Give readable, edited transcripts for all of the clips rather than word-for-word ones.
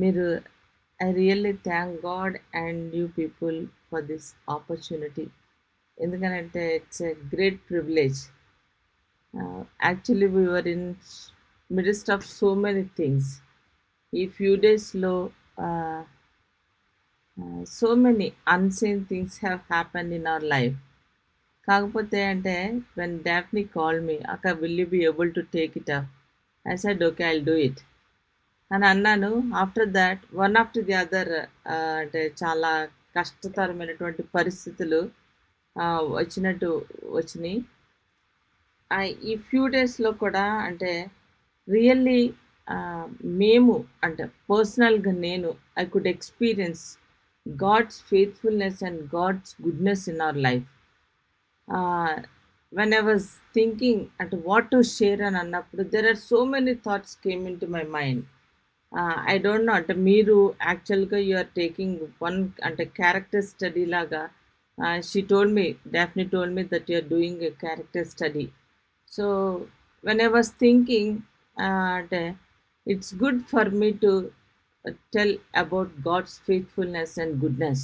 మీరు I really thank God and you people for this opportunity. ఎందుకనంటే it's a great privilege. Actually we were in midst of so many things. ఈ few డేస్లో so many unseen things have happen in our life. కాకపోతే అంటే when Daphne call me అక్క will you be able to take it up? I said okay, I'll do it అని అన్నాను. After that one after the other అంటే చాలా కష్టతరమైనటువంటి పరిస్థితులు వచ్చినట్టు వచ్చినాయి. ఈ ఫ్యూ డేస్లో కూడా అంటే రియల్లీ మేము అంటే పర్సనల్గా నేను I could experience God's faithfulness and God's goodness in our life. when I was thinking at what to share అని అన్నప్పుడు there are so many thoughts came into my mind. I don't know అంటే మీరు యాక్చువల్గా you are taking one అంటే character study లాగా she told me Daphne told me that you are doing a character study. So when I was thinking అంటే it's good for me to tell about God's faithfulness and goodness.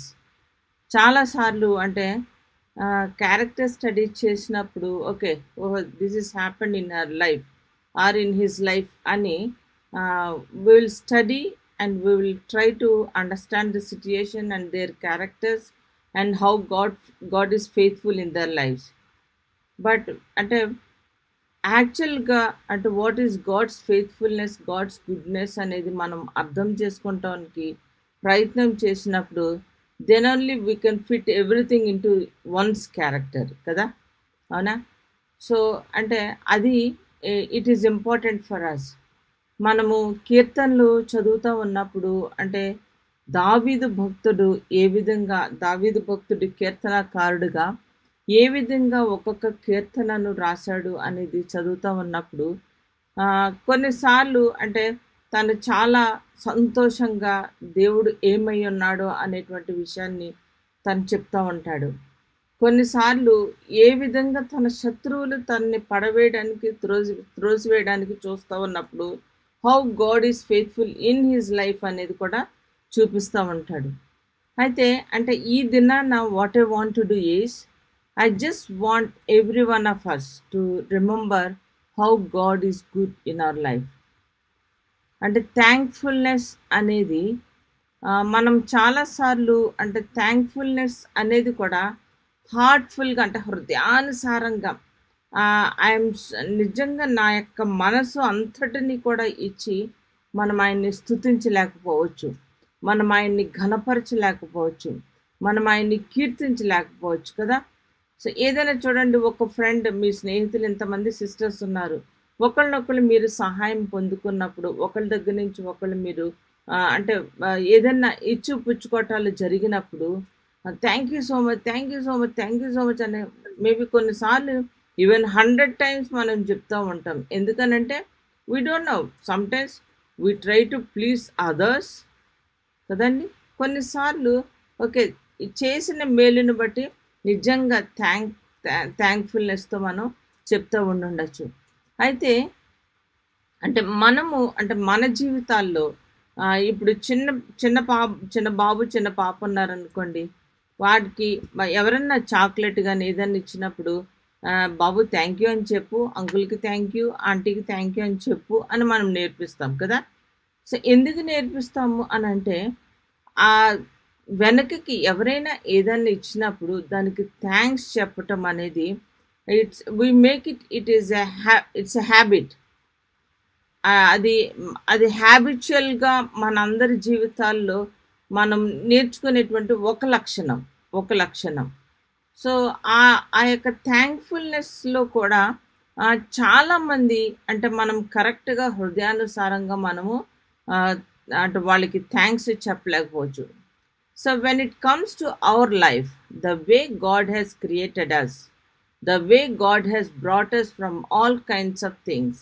చాలాసార్లు అంటే character study చేసినప్పుడు okay, ఓహో this is happened in her life or in his life అని we will study and we will try to understand the situation and their characters and how God is faithful in their lives. But అంటే యాక్చువల్గా అంటే what is God's faithfulness, God's goodness అనేది మనం అర్థం చేసుకోవటానికి ప్రయత్నం చేసినప్పుడు then only we can fit everything into one's character కదా, అవునా? సో అంటే అది it is important for us. మనము కీర్తనలు చదువుతూ ఉన్నప్పుడు అంటే దావీదు భక్తుడు దావీదు భక్తుడు కీర్తనకారుడుగా ఏ విధంగా ఒక్కొక్క కీర్తనను రాశాడు అనేది చదువుతూ ఉన్నప్పుడు కొన్నిసార్లు అంటే తను చాలా సంతోషంగా దేవుడు ఏమై ఉన్నాడో అనేటువంటి విషయాన్ని తను చెప్తూ ఉంటాడు. కొన్నిసార్లు ఏ విధంగా తన శత్రువులు తనని పడవేయడానికి త్రోసివేయడానికి చూస్తూ ఉన్నప్పుడు how God is faithful in his life అనేది కూడా చూపిస్తూ ఉంటాడు. అయితే అంటే ఈ దినాన what I want to do is I just want every one of us to remember how God is good in our life. అంటే థ్యాంక్ఫుల్నెస్ అనేది మనం చాలాసార్లు అంటే థ్యాంక్ఫుల్నెస్ అనేది కూడా హార్ట్ఫుల్గా అంటే హృదయానుసారంగా ఐఎమ్ నిజంగా నా యొక్క మనసు అంతటిని కూడా ఇచ్చి మనం ఆయన్ని స్తుతించలేకపోవచ్చు, మనం ఆయన్ని ఘనపరచలేకపోవచ్చు, మనం ఆయన్ని కీర్తించలేకపోవచ్చు కదా. సో ఏదైనా చూడండి, ఒక ఫ్రెండ్, మీ స్నేహితులు ఎంతమంది సిస్టర్స్ ఉన్నారు, ఒకళ్ళనొకళ్ళు మీరు సహాయం పొందుకున్నప్పుడు ఒకళ్ళ దగ్గర నుంచి ఒకళ్ళు మీరు అంటే ఏదైనా ఇచ్చు పుచ్చుకోవటాలు జరిగినప్పుడు thank you so much, thank you so much, thank you so much అనే మేబీ కొన్నిసార్లు ఈవెన్ 100 times మనం చెప్తూ ఉంటాం. ఎందుకనంటే we don't know, sometimes we try to please others కదండి. కొన్నిసార్లు ఓకే చేసిన మేలుని బట్టి నిజంగా థ్యాంక్ఫుల్నెస్తో మనం చెప్తూ ఉండుండొచ్చు. అయితే అంటే మనము అంటే మన జీవితాల్లో ఇప్పుడు చిన్న బాబు చిన్న పాప ఉన్నారనుకోండి, వాడికి ఎవరన్నా చాక్లెట్ కానీ ఏదన్నా ఇచ్చినప్పుడు బాబు థ్యాంక్ యూ అని చెప్పు, అంకుల్కి థ్యాంక్ యూ, ఆంటీకి థ్యాంక్ యూ అని చెప్పు అని మనం నేర్పిస్తాం కదా. సో ఎందుకు నేర్పిస్తాము అని అంటే వెనకకి ఎవరైనా ఏదన్నా ఇచ్చినప్పుడు దానికి థ్యాంక్స్ చెప్పటం అనేది we make it's a habit. అది హ్యాబిచువల్గా మనందరి జీవితాల్లో మనం నేర్చుకునేటువంటి ఒక లక్షణం. సో ఆ యొక్క థ్యాంక్ఫుల్నెస్లో కూడా చాలామంది అంటే మనం కరెక్ట్గా హృదయానుసారంగా మనము అంటే వాళ్ళకి థ్యాంక్స్ చెప్పలేకపోవచ్చు. So when it comes to our life, the way God has created us, the way God has brought us from all kinds of things,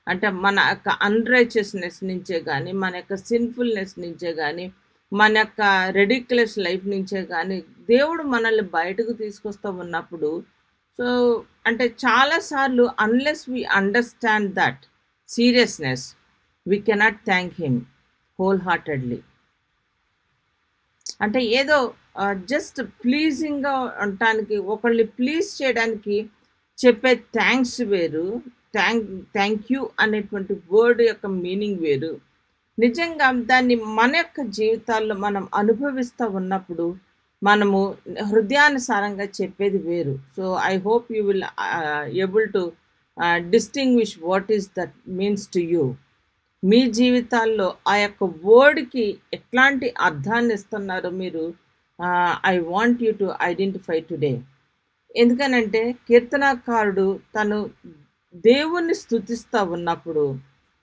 అంటే మన యొక్క అన్రైచియస్నెస్ నుంచే కానీ, మన యొక్క సిన్ఫుల్నెస్ నుంచే కానీ, మన యొక్క రెడిక్యులస్ లైఫ్ నుంచే కానీ దేవుడు మనల్ని బయటకు తీసుకొస్తూ ఉన్నప్పుడు సో అంటే చాలాసార్లు unless we understand that seriousness we cannot thank him. Whole heartedly. అంటే ఏదో జస్ట్ ప్లీజింగ్‌గా ఉండటానికి, ఒకళ్ళని ప్లీజ్ చేయడానికి చెప్పే థాంక్స్ వేరు. థాంక్ థాంక్ యూ అనేటువంటి వర్డ్ యొక్క మీనింగ్ వేరు. నిజంగా దాన్ని మన యొక్క జీవితాల్లో మనం అనుభవిస్తా ఉన్నప్పుడు, మనము హృదయానుసారంగా చెప్పేది వేరు. So, I hope you will able to distinguish what is that means to you. మీ జీవితాల్లో ఆ యొక్క వర్డ్‌కి ఎట్లాంటి అర్థాన్ని ఇస్తున్నారో మీరు I want you to identify today. ఎందుకనంటే కీర్తనాకారుడు తను దేవుణ్ణి స్తుతిస్తా ఉన్నప్పుడు,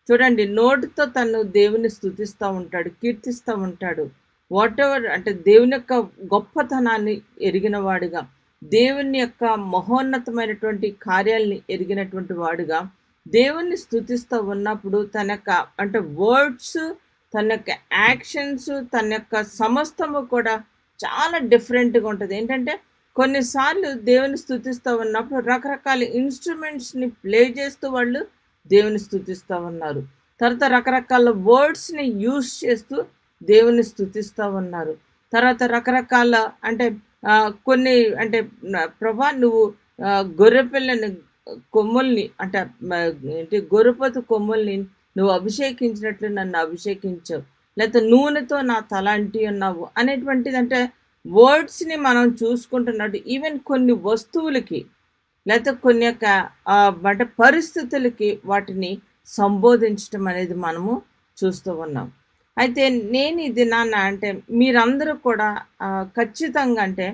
చూడండి, నోటితో తను దేవుని స్తుతిస్తా ఉంటాడు, కీర్తిస్తా ఉంటాడు. వాటెవర్ అంటే దేవుని యొక్క గొప్పతనాన్ని ఎరిగిన వాడుగా, దేవుని యొక్క మహోన్నతమైనటువంటి కార్యాలని ఎరిగినటువంటి వాడుగా దేవుణ్ణి స్తుతిస్తూ ఉన్నప్పుడు తన యొక్క అంటే వర్డ్స్, తన యొక్క యాక్షన్స్, తన యొక్క సమస్తము కూడా చాలా డిఫరెంట్‌గా ఉంటది. ఏంటంటే కొన్నిసార్లు దేవుని స్తుతిస్తూ ఉన్నప్పుడు రకరకాల ఇన్‌స్ట్రుమెంట్స్‌ని ప్లే చేస్తూ వాళ్ళు దేవుని స్తుతిస్తా ఉన్నారు. తర్వాత రకరకాల వర్డ్స్‌ని యూజ్ చేస్తూ దేవుని స్తుతిస్తా ఉన్నారు. తర్వాత రకరకాల అంటే కొన్ని అంటే ప్రభా నువ్వు గొర్రెపిల్లని కొమ్ముల్ని అంటే ఏంటి గొర్రెపోతు కొమ్ముల్ని నువ్వు అభిషేకించినట్లు నన్ను అభిషేకించావు. లేకపోతే నూనెతో నా తల అంటి ఉన్నావు అనేటువంటిది. అంటే వర్డ్స్‌ని మనం చూసుకుంటున్నట్టు ఈవెన్ కొన్ని వస్తువులకి లేకపోతే కొన్ని యొక్క అంటే పరిస్థితులకి వాటిని సంబోధించటం అనేది మనము చూస్తూ ఉన్నాం. అయితే నేను ఈ దినాన అంటే మీరందరూ కూడా ఖచ్చితంగా అంటే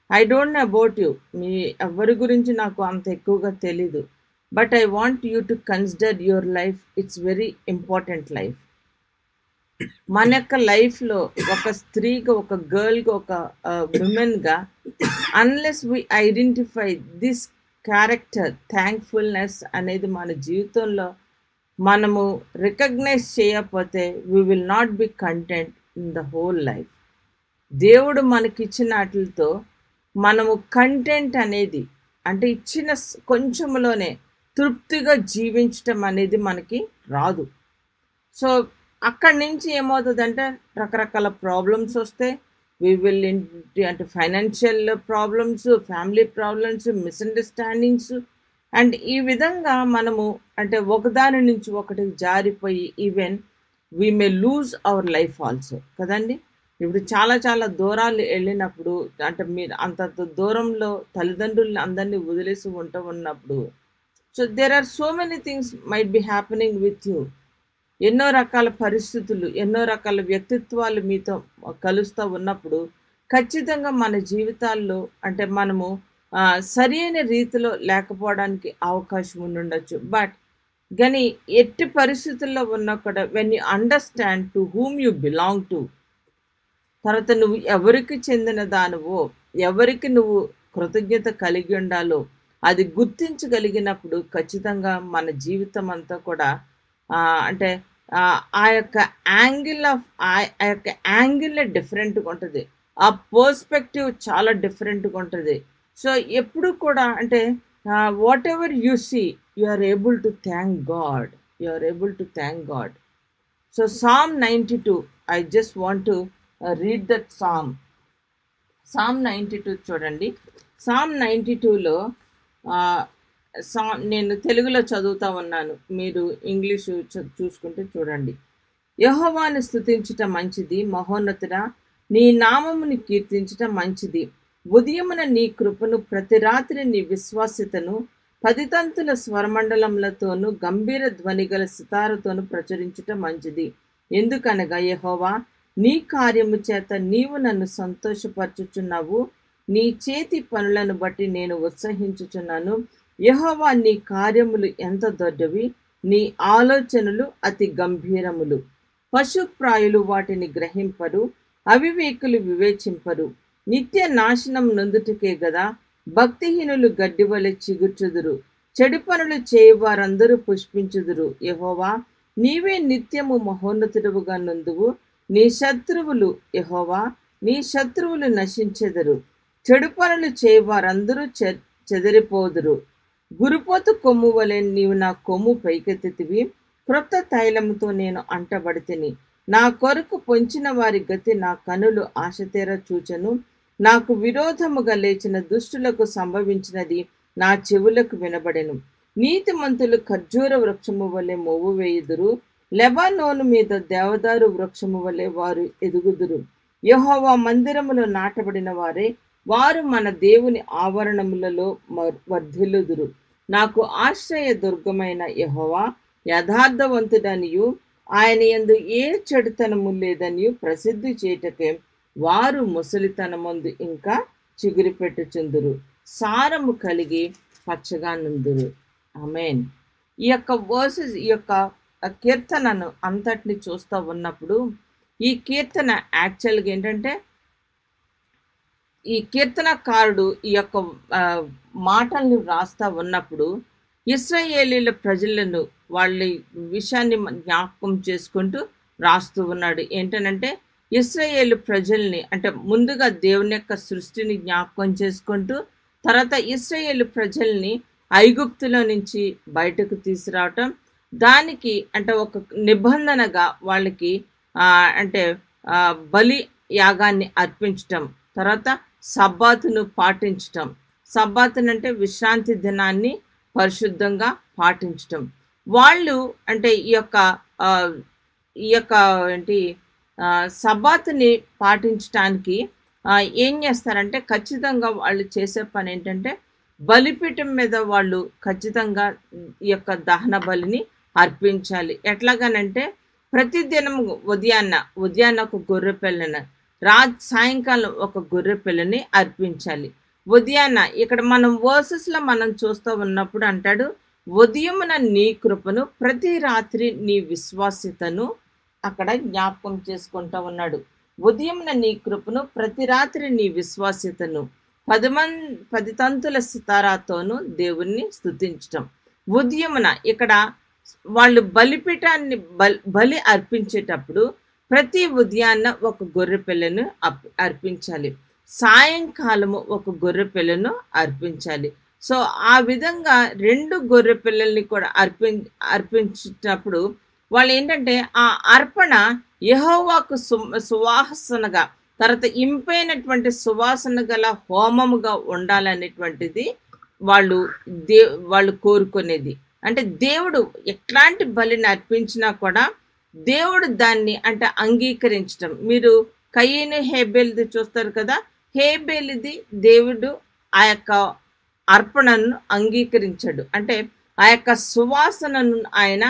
I don't know about you, మీ ఎవరి గురించి నాకు అంత ఎక్కువగా తెలీదు. But I want you to consider your life. It's very important life. మన యొక్క లైఫ్‌లో ఒక స్త్రీగా, ఒక గర్ల్‌గా, ఒక విమెన్‌గా unless we identify this character thankfulness అనేది మన జీవితంలో మనము రికగ్నైజ్ చేయకపోతే we will not be content in the whole life. దేవుడు మనకిచ్చిన వాటితో మనము కంటెంట్ అనేది అంటే ఇచ్చిన కొంచెంలోనే తృప్తిగా జీవించటం అనేది మనకి రాదు. సో అక్కడి నుంచి ఏమవుతుందంటే రకరకాల ప్రాబ్లమ్స్ వస్తాయి. వి విల్ అంటే financial problems, family problems, misunderstandings and ఈ విధంగా మనము అంటే ఒకదాని నుంచి ఒకటికి జారిపోయి even we may lose our life also కదండి. ఇప్పుడు చాలా చాలా దూరాలు వెళ్ళినప్పుడు అంటే మీరు అంత దూరంలో తల్లిదండ్రుల్ని అందరినీ వదిలేసి ఉన్నప్పుడు so there are so many things might be happening with you. ఎన్నో రకాల పరిస్థితులు, ఎన్నో రకాల వ్యక్తిత్వాలు మీతో కలుస్తూ ఉన్నప్పుడు ఖచ్చితంగా మన జీవితాల్లో అంటే మనము సరైన రీతిలో లేకపోవడానికి అవకాశం ఉండుండొచ్చు. బట్ కానీ ఎట్టి పరిస్థితుల్లో ఉన్నా కూడా when you understand to whom you belong to, తర్వాత నువ్వు ఎవరికి చెందిన దానివో, ఎవరికి నువ్వు కృతజ్ఞత కలిగి ఉండాలో అది గుర్తించగలిగినప్పుడు ఖచ్చితంగా మన జీవితం అంతా కూడా అంటే ఆ యొక్క యాంగిల్ డిఫరెంట్గా ఉంటుంది. ఆ పర్స్పెక్టివ్ చాలా డిఫరెంట్గా ఉంటుంది. సో ఎప్పుడు కూడా అంటే whatever you see you are able to thank God. You are able to thank God. So Psalm 92, I just want to read that psalm. Psalm 92 చూడండి. Psalm 92లో నేను తెలుగులో చదువుతా ఉన్నాను, మీరు ఇంగ్లీషు చూసుకుంటే చూడండి. యెహోవాను స్తుతించుట మంచిది, మహోన్నతుడా నీ నామముని కీర్తించుట మంచిది. ఉదయమున నీ కృపను, ప్రతి రాత్రి నీ విశ్వాస్యతను 10 తంతుల స్వరమండలములతోనూ గంభీర ధ్వనిగల సితారతోనూ ప్రచురించుట మంచిది. ఎందుకనగా యెహోవా నీ కార్యము చేత నీవు నన్ను సంతోషపరచుచున్నావు. నీ చేతి పనులను బట్టి నేను ఉత్సహించుచున్నాను. యెహోవా నీ కార్యములు ఎంత దొడ్డవి, నీ ఆలోచనలు అతి గంభీరములు. పశుప్రాయులు వాటిని గ్రహింపరు, అవివేకులు వివేచింపరు. నిత్య నాశనం నొందుటకే గదా భక్తిహీనులు గడ్డివలె చిగుర్చుదురు. చెడు పనులు చేయవారందరూ పుష్పించుదురు. యెహోవా నీవే నిత్యము మహోన్నతుడుగా నొందువు. నీ శత్రువులు యెహోవా నీ శత్రువులు నశించెదరు. చెడు పనులు చేయవారందరూ చెదిరిపోదురు. గురుపోతు కొమ్ము వలె నీవు నా కొమ్ము పైకెత్తితివి. క్రొత్త తైలముతో నేను అంటబడితిని. నా కొరకు పొంచిన వారి గతి నా కనులు ఆశతీర చూచెను. నాకు విరోధముగా లేచిన దుష్టులకు సంభవించినది నా చెవులకు వినబడెను. నీతిమంతులు ఖర్జూర వృక్షము వలె మోవు వేయుదురు, లెబానోను మీద దేవదారు వృక్షము వలె వారు ఎదుగుదురు. యెహోవా మందిరములో నాటబడిన వారే, వారు మన దేవుని ఆవరణములలో వర్ధిల్లుదురు. నాకు ఆశ్రయ దుర్గమైన యెహోవా యథార్థవంతుడనియు ఆయన యందు ఏ చెడుతనము లేదనియు ప్రసిద్ధి చేయుటకే వారు ముసలితనమందు ఇంకా చిగురు పెట్టుచుందురు, సారము కలిగి పచ్చగా నుందురు. ఆమేన్. ఈ యొక్క వర్సెస్, ఈ యొక్క కీర్తనను అంతటిని చూస్తూ ఉన్నప్పుడు, ఈ కీర్తన యాక్చువల్గా ఏంటంటే, ఈ కీర్తనకారుడు ఈ యొక్క మాటల్ని వ్రాస్తా ఉన్నప్పుడు ఇశ్రాయేలీల ప్రజలను వాళ్ళ విషయాన్ని జ్ఞాపకం చేసుకుంటూ రాస్తూ ఉన్నాడు. ఏంటనంటే, ఇశ్రాయేలు ప్రజల్ని, అంటే ముందుగా దేవుని యొక్క సృష్టిని జ్ఞాపకం చేసుకుంటూ, తర్వాత ఇశ్రాయేలు ప్రజల్ని ఐగుప్తులో నుంచి బయటకు తీసుకురావటం, దానికి అంటే ఒక నిబంధనగా వాళ్ళకి అంటే బలి యాగాన్ని అర్పించటం, తర్వాత సబ్బాతును పాటించటం. సబ్బాతును అంటే విశ్రాంతి దినాన్ని పరిశుద్ధంగా పాటించటం. వాళ్ళు అంటే ఈ యొక్క ఏంటి సబ్బాతుని పాటించటానికి ఏం చేస్తారంటే, ఖచ్చితంగా వాళ్ళు చేసే పని ఏంటంటే, బలిపీఠం మీద వాళ్ళు ఖచ్చితంగా ఈ యొక్క దహన బలిని అర్పించాలి. ఎట్లాగనంటే, ప్రతిదినం ఉదయాన్న ఒక గొర్రె పిల్లని, సాయంకాలం ఒక గొర్రె పిల్లని అర్పించాలి. ఉదయాన్న ఇక్కడ మనం వర్సెస్లో మనం చూస్తూ ఉన్నప్పుడు అంటాడు, ఉదయమున నీ కృపను, ప్రతి రాత్రి నీ విశ్వాస్యతను అక్కడ జ్ఞాపకం చేసుకుంటూ ఉన్నాడు. ఉదయమున నీ కృపను, ప్రతి రాత్రి నీ విశ్వాస్యతను, 10 తంతుల సితారాతోనూ దేవుణ్ణి స్తుతించటం. ఉదయమున ఇక్కడ వాళ్ళు బలిపీఠాన్ని బలి అర్పించేటప్పుడు ప్రతి ఉదయాన్న ఒక గొర్రె పిల్లను అర్పించాలి, సాయంకాలము ఒక గొర్రె పిల్లను అర్పించాలి. సో ఆ విధంగా 2 గొర్రె పిల్లల్ని కూడా అర్పించేటప్పుడు వాళ్ళు ఏంటంటే, ఆ అర్పణ యెహోవాకు సువాసనగా, తర్వాత ఇంపైనటువంటి సువాసన గల హోమముగా ఉండాలనేటువంటిది వాళ్ళు కోరుకునేది. అంటే దేవుడు ఎట్లాంటి బలిని అర్పించినా కూడా దేవుడు దాన్ని అంటే అంగీకరించటం. మీరు కయీను హేబేల్ది చూస్తారు కదా, హేబేల్ది దేవుడు ఆ యొక్క అర్పణను అంగీకరించాడు, అంటే ఆ యొక్క సువాసనను ఆయన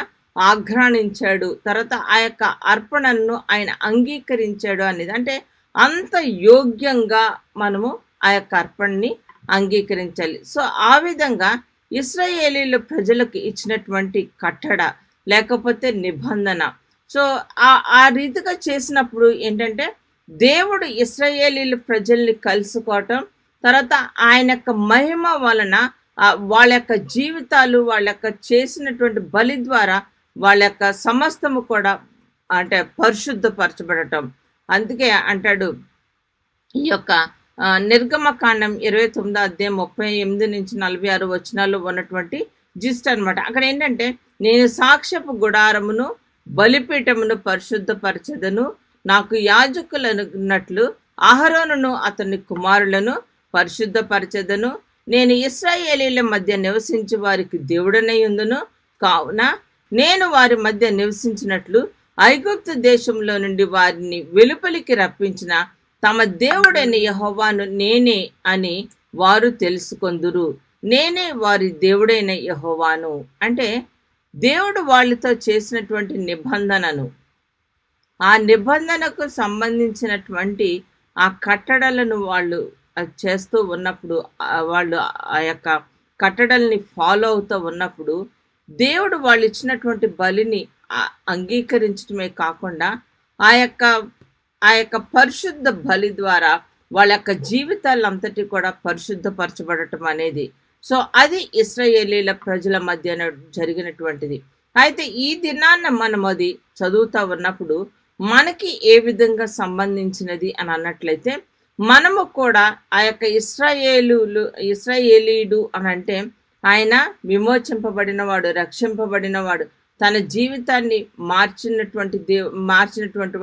ఆఘ్రాణించాడు, తర్వాత ఆ యొక్క అర్పణను ఆయన అంగీకరించాడు అనేది. అంటే అంత యోగ్యంగా మనము ఆ యొక్క అర్పణని అంగీకరించాలి. సో ఆ విధంగా ఇశ్రాయేలీల ప్రజలకు ఇచ్చినటువంటి కట్టడ లేకపోతే నిబంధన, సో ఆ రీతిగా చేసినప్పుడు ఏంటంటే, దేవుడు ఇశ్రాయేలీల ప్రజల్ని కలుసుకోవటం, తర్వాత ఆయన యొక్క మహిమ వలన వాళ్ళ యొక్క జీవితాలు, వాళ్ళ యొక్క చేసినటువంటి బలి ద్వారా వాళ్ళ యొక్క సమస్తము కూడా అంటే పరిశుద్ధపరచబడటం. అందుకే అంటాడు ఈ యొక్క నిర్గమకాండం 29వ అధ్యాయం 38 నుంచి 46 వచనాల్లో ఉన్నటువంటి జిస్ట్ అనమాట. అక్కడ ఏంటంటే, నేను సాక్ష్యపు గుడారమును బలిపీఠమును పరిశుద్ధపరచెదను, నాకు యాజకులన్నట్లు అహరోనును అతని కుమారులను పరిశుద్ధపరచెదను, నేను ఇశ్రాయేలీల మధ్య నివసించి వారికి దేవుడనై ఉందును, కావున నేను వారి మధ్య నివసించినట్లు ఐగుప్తు దేశంలో నుండి వారిని వెలుపలికి రప్పించిన తమ దేవుడైన యెహోవాను నేనే అని వారు తెలుసుకొందురు, నేనే వారి దేవుడైన యెహోవాను. అంటే దేవుడు వాళ్ళతో చేసినటువంటి నిబంధనను, ఆ నిబంధనకు సంబంధించినటువంటి ఆ కట్టడలను వాళ్ళు చేస్తూ ఉన్నప్పుడు, వాళ్ళు ఆ యొక్క కట్టడల్ని ఫాలో అవుతూ ఉన్నప్పుడు, దేవుడు వాళ్ళు ఇచ్చినటువంటి బలిని అంగీకరించడమే కాకుండా ఆ యొక్క పరిశుద్ధ బలి ద్వారా వాళ్ళ యొక్క జీవితాలంతటి కూడా పరిశుద్ధపరచబడటం అనేది. సో అది ఇశ్రాయేలీల ప్రజల మధ్య జరిగినటువంటిది. అయితే ఈ దినాన్న మనం అది చదువుతూ ఉన్నప్పుడు మనకి ఏ విధంగా సంబంధించినది అని అన్నట్లయితే, మనము కూడా ఆ యొక్క ఇశ్రాయేలీయుడు అని అంటే ఆయన విమోచింపబడినవాడు, రక్షింపబడినవాడు, తన జీవితాన్ని మార్చినటువంటి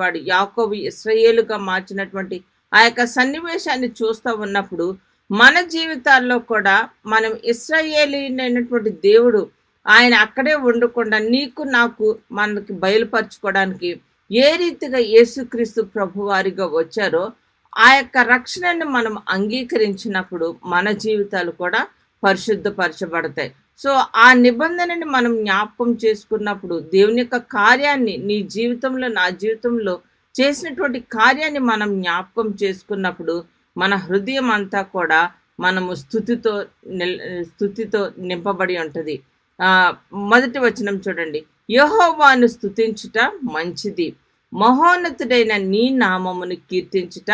వాడు, యాకోబు ఇశ్రాయేలుగా మార్చినటువంటి ఆ యొక్క సన్నివేశాన్ని చూస్తూ ఉన్నప్పుడు మన జీవితాల్లో కూడా మనం ఇశ్రాయేలీనైనటువంటి దేవుడు ఆయన అక్కడే ఉండకుండా నీకు నాకు మనకి బయలుపరచుకోవడానికి ఏ రీతిగా యేసుక్రీస్తు ప్రభువారిగా వచ్చారో ఆ యొక్క రక్షణని మనం అంగీకరించినప్పుడు మన జీవితాలు కూడా పరిశుద్ధపరచబడతాయి. సో ఆ నిబంధనని మనం జ్ఞాపకం చేసుకున్నప్పుడు దేవుని యొక్క కార్యాన్ని నీ జీవితంలో నా జీవితంలో చేసినటువంటి కార్యాన్ని మనం జ్ఞాపకం చేసుకున్నప్పుడు మన హృదయం అంతా కూడా మనము స్తుతితో నింపబడి ఉంటుంది. మొదటి వచనం చూడండి, యెహోవాను స్తుతించుట మంచిది, మహోన్నతుడైన నీ నామమును కీర్తించుట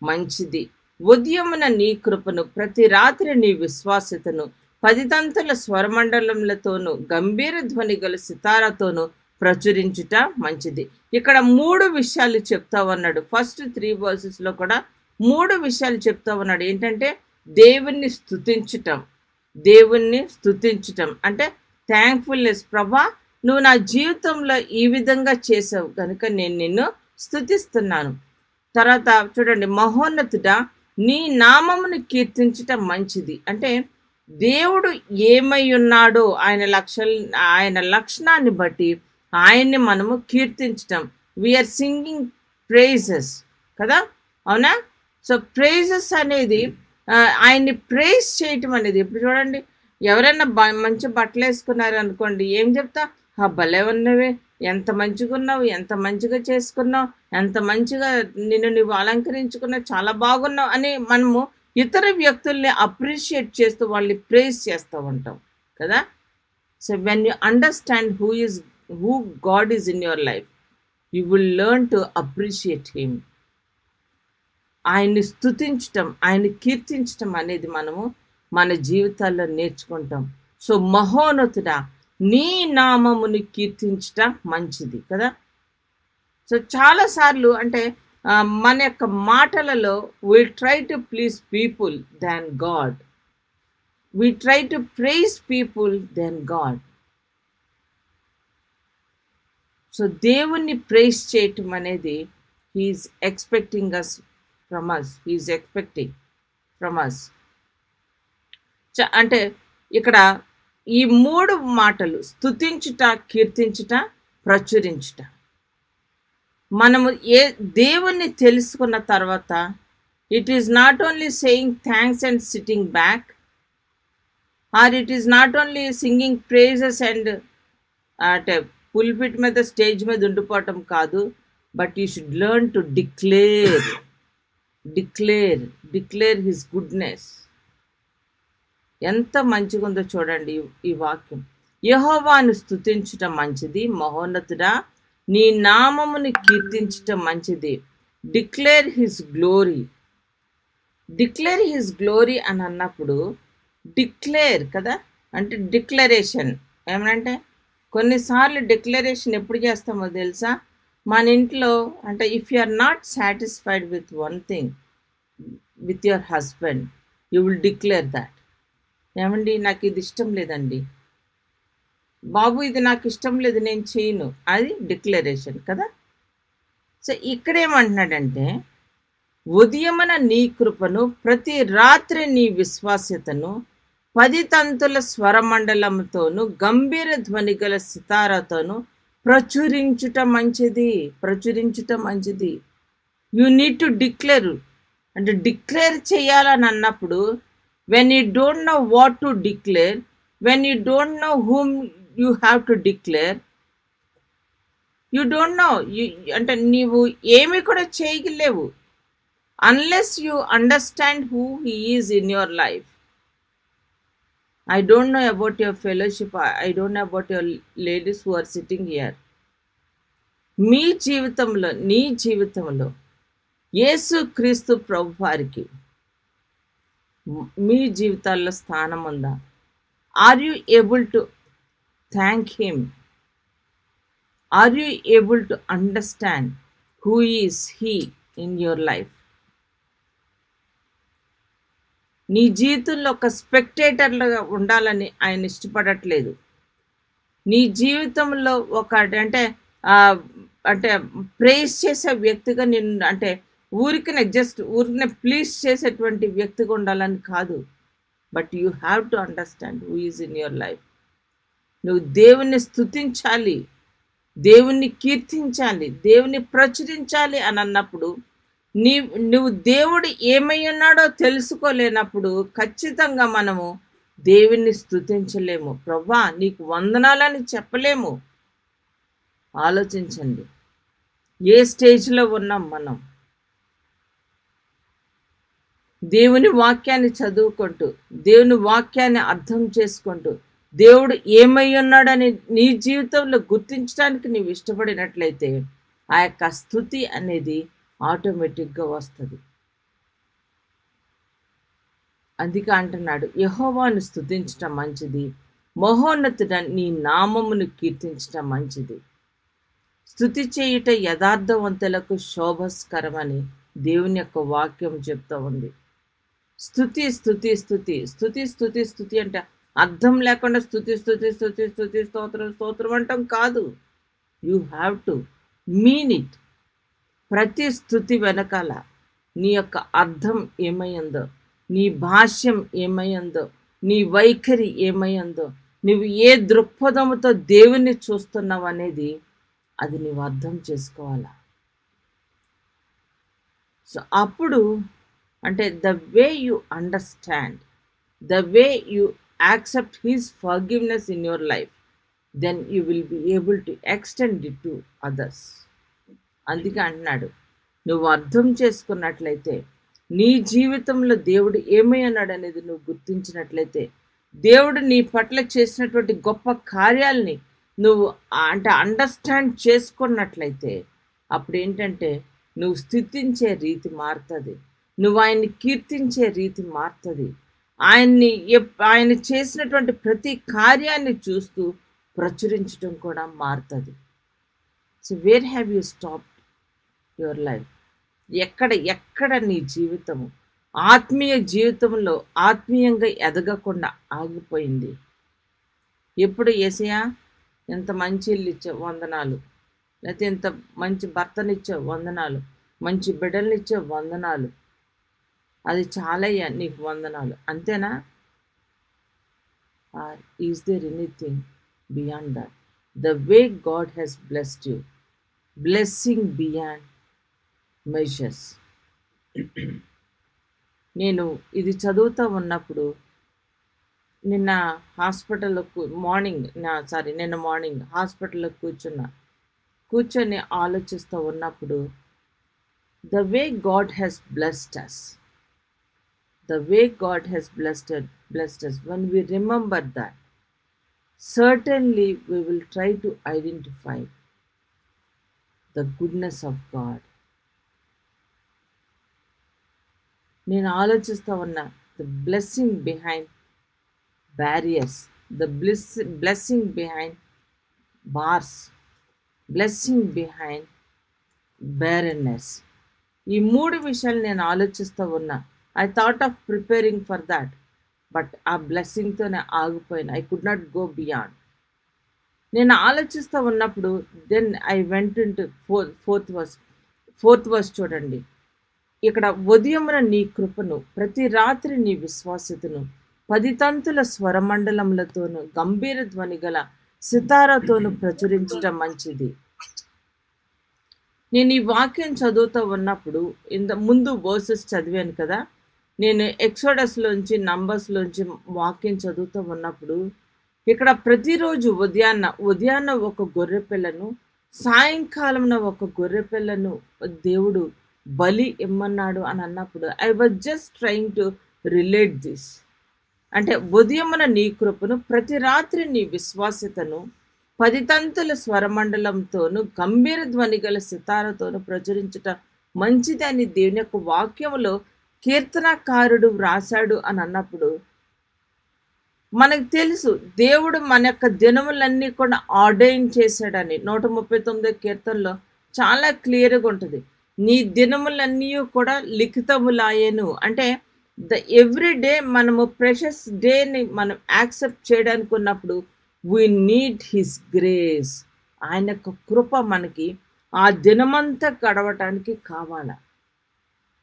మంచిది. ఉదయమున నీ కృపను, ప్రతి రాత్రి నీ విశ్వాసతను, 10 తంతుల స్వరమండలములతోనూ గంభీర ధ్వని గల సితారతోనూ ప్రచురించుట మంచిది. ఇక్కడ 3 విషయాలు చెప్తా ఉన్నాడు. ఫస్ట్ 3 వర్సెస్లో కూడా 3 విషయాలు చెప్తా ఉన్నాడు. ఏంటంటే దేవుణ్ణి స్తుతించటం అంటే థ్యాంక్ఫుల్నెస్. ప్రభా, నువ్వు నా జీవితంలో ఈ విధంగా చేసావు కనుక నేను నిన్ను స్తుతిస్తున్నాను. తర్వాత చూడండి, మహోన్నతుడా నీ నామమును కీర్తించటం మంచిది. అంటే దేవుడు ఏమై ఉన్నాడో ఆయన లక్షణాన్ని బట్టి ఆయన్ని మనము కీర్తించటం. వీఆర్ సింగింగ్ ప్రైజెస్ కదా, అవునా? సో ప్రైజెస్ అనేది ఆయన్ని ప్రైజ్ చేయటం అనేది. ఇప్పుడు చూడండి, ఎవరైనా మంచి బట్టలు వేసుకున్నారు అనుకోండి, ఏం చెప్తా, భలే ఉన్నవే, ఎంత మంచిగా ఉన్నావు, ఎంత మంచిగా చేసుకున్నావు, ఎంత మంచిగా నిన్ను నువ్వు అలంకరించుకున్నావు, చాలా బాగున్నావు అని మనము ఇతర వ్యక్తుల్ని అప్రిషియేట్ చేస్తూ వాళ్ళని ప్రైజ్ చేస్తూ ఉంటాం కదా. So when you understand who God is in your life, you will learn to appreciate him. ఆయన్ని స్తుతించటం, ఆయన్ని కీర్తించటం అనేది మనము మన జీవితాల్లో నేర్చుకుంటాం. సో మహోన్నతుడా నీ నామముని కీర్తించట మంచిది కదా. సో చాలాసార్లు అంటే మన యొక్క మాటలలో we try to please people than God. We try to praise people than God. So దేవుణ్ణి ప్రైజ్ చేయటం అనేది he is expecting from us. అంటే ఇక్కడ ఈ 3 మాటలు స్తుతించుట, కీర్తించుట, ప్రచురించుట. మనము దేవుణ్ణి తెలుసుకున్న తర్వాత it is not only saying thanks and sitting back, or it is not only singing praises and అంటే పుల్పిట్ మీద స్టేజ్ మీద ఉండిపోవటం కాదు. But you should learn to declare his goodness. ఎంత మంచిగా ఉందో చూడండి ఈ వాక్యం. యెహోవాను స్తుతించటం మంచిది, మహోన్నతుడా నీ నామముని కీర్తించటం మంచిది. డిక్లేర్ హిస్ గ్లోరీ అని అన్నప్పుడు డిక్లేర్ కదా, అంటే డిక్లరేషన్. ఏమనంటే కొన్నిసార్లు డిక్లరేషన్ ఎప్పుడు చేస్తామో తెలుసా, మన ఇంట్లో అంటే if you are not satisfied with one thing with your husband, you will declare that. ఏమండి, నాకు ఇది ఇష్టం లేదండి, బాబు ఇది నాకు ఇష్టం లేదు, నేను చేయను. అది డిక్లరేషన్ కదా. సో ఇక్కడేమంటున్నాడంటే ఉదయమున నీ కృపను, ప్రతి రాత్రి నీ విశ్వాస్యతను, 10 తంతుల స్వరమండలంతోను గంభీర ధ్వని గల సితారతోను ప్రచురించుట మంచిది. You need to declare. అంటే డిక్లేర్ చేయాలని అన్నప్పుడు when you don't know what to declare, when you don't know whom you have to declare, you don't know, అంటే నీవు ఏమి కూడా చేయలేవు unless you understand who he is in your life. I don't know about your fellowship, I don't know about your ladies who are sitting here. మీ జీవితంలో, నీ జీవితంలో యేసు క్రీస్తు ప్రభువారికి మీ జీవితాల్లో స్థానం ఉందా? Are you able to thank him? Are you able to understand who is he in your life? నీ జీవితంలో ఒక స్పెక్టేటర్లుగా ఉండాలని ఆయన ఇష్టపడట్లేదు. నీ జీవితంలో ఒక అంటే ఆహ్, అంటే ప్రైజ్ చేసే వ్యక్తిగా నిన్ను అంటే ఊరికనే ప్లీజ్ చేసేటువంటి వ్యక్తిగా ఉండాలని కాదు. But you have to understand who is in your life. నువ్వు దేవుణ్ణి స్తుతించాలి. దేవుణ్ణి కీర్తించాలి. దేవుని ప్రచురించాలి అని అన్నప్పుడు నువ్వు దేవుడు ఏమై ఉన్నాడో తెలుసుకోలేనప్పుడు ఖచ్చితంగా మనము దేవుణ్ణి స్తుతించలేము. ప్రభువా నీకు వందనాలని చెప్పలేము. ఆలోచించండి. ఏ స్టేజ్‌లో ఉన్నాం మనం? దేవుని వాక్యాన్ని చదువుకుంటూ, దేవుని వాక్యాన్ని అర్థం చేసుకుంటూ, దేవుడు ఏమై ఉన్నాడని నీ జీవితంలో గుర్తించడానికి నీవు ఇష్టపడినట్లయితే ఆ యొక్క స్తుతి అనేది ఆటోమేటిక్‌గా వస్తది. అందుకే అంటున్నాడు, యెహోవాను స్తుతించటం మంచిది. మహోన్నతుడైన నీ నామమును కీర్తించటం మంచిది. స్తుతి చేయుట యథార్థవంతులకు శోభస్కరమని దేవుని యొక్క వాక్యం చెప్తా ఉంది. స్తుతి స్తుతి స్తుతి స్తుతి స్తుతి స్తుతి అంటే అర్థం లేకుండా స్తుతి స్తుతి స్తుతి స్తుతి స్తోత్రం స్తోత్రం అంటాం కాదు. You have to mean it. ప్రతి స్తుతి వెనకాల నీ యొక్క అర్థం ఏమై ఉందో, నీ భాష్యం ఏమై ఉందో, నీ వైఖరి ఏమై ఉందో, నువ్వు ఏ దృక్పథముతో దేవుణ్ణి చూస్తున్నావు అనేది అది నీవు అర్థం చేసుకోవాలా. సో అప్పుడు అంటే the way you understand, the way you accept his forgiveness in your life, then you will be able to extend it to others. అందుకే అంటున్నాడు, నువ్వు అర్థం చేసుకున్నట్లయితే, నీ జీవితంలో దేవుడు ఏమై ఉన్నాడు అనేది నువ్వు గుర్తించినట్లయితే, దేవుడు నీ పట్ల చేసినటువంటి గొప్ప కార్యాలని నువ్వు అంటే అండర్స్టాండ్ చేసుకున్నట్లయితే, అప్పుడు ఏంటంటే నువ్వు స్తుతించే రీతి మారుతుంది. నువ్వు ఆయన్ని కీర్తించే రీతి మారుతుంది. ఆయన చేసినటువంటి ప్రతి కార్యాన్ని చూస్తూ ప్రచురించడం కూడా మారుతుంది. So where have you stopped your life? ఎక్కడ నీ జీవితము ఆత్మీయ జీవితంలో ఆత్మీయంగా ఎదగకుండా ఆగిపోయింది? ఎప్పుడు యేసయ్యా ఎంత మంచి ఇల్లు ఇచ్చావు వందనాలు, లేకపోతే ఎంత మంచి భర్తనిచ్చావు వందనాలు, మంచి బిడ్డలనిచ్చావు వందనాలు, అది చాలయ్యా నీకు వందనాలు, అంతేనా? Or is there anything beyond that? The way God has blessed you, blessing beyond measures. నేను ఇది చదువుతూ ఉన్నప్పుడు నిన్న మార్నింగ్ హాస్పిటల్లో కూర్చొని ఆలోచిస్తూ ఉన్నప్పుడు the way God has blessed us, the way God has blessed us, when we remember that, certainly we will try to identify the goodness of God. నేను ఆలోచిస్తూ ఉన్నా, the blessing behind barriers, the blessing behind bars, blessing behind barrenness. ఈ మూడు విషయాలు నేను ఆలోచిస్తూ ఉన్నా. I thought of preparing for that, but ఆ బ్లెస్సింగ్తోనే ఆగిపోయిన. I could not go beyond. నేను ఆలోచిస్తూ ఉన్నప్పుడు then I went into fourth verse చూడండి. ఇక్కడ ఉదయమున నీ కృపను, ప్రతి రాత్రి నీ విశ్వాసతను, 10 తంతుల స్వరమండలములతోనూ గంభీర ధ్వని గల సితారాతోనూ ప్రచురించటం మంచిది. నేను ఈ వాక్యం చదువుతూ ఉన్నప్పుడు ముందు వర్సెస్ చదివాను కదా, నేను ఎక్సోడస్లోంచి నంబర్స్లోంచి వాక్యం చదువుతూ ఉన్నప్పుడు ఇక్కడ ప్రతిరోజు ఉదయాన్న ఒక గొర్రె పిల్లను, సాయంకాలంన ఒక గొర్రె పిల్లను దేవుడు బలి ఇమ్మన్నాడు అని అన్నప్పుడు I was just trying to relate this. అంటే ఉదయమున నీ కృపను, ప్రతి రాత్రి నీ విశ్వాసతను, 10 తంతుల స్వరమండలంతోనూ గంభీర ధ్వని గల సితారతోనూ ప్రచురించుట మంచిదని దేవుని యొక్క వాక్యములో కీర్తనకారుడు వ్రాసాడు అని అన్నప్పుడు మనకు తెలుసు దేవుడు మన యొక్క దినములన్నీ కూడా ఆర్డైన్ చేశాడని. 139 కీర్తనలో చాలా క్లియర్గా ఉంటుంది, నీ దినములన్నీ కూడా లిఖితములాయెను. అంటే ఎవ్రీ డే మనము ప్రెషస్ డేని మనం యాక్సెప్ట్ చేయడానికి ఉన్నప్పుడు వీ నీడ్ హిస్ గ్రేస్. ఆయన యొక్క కృప మనకి ఆ దినమంతా గడవటానికి కావాలా.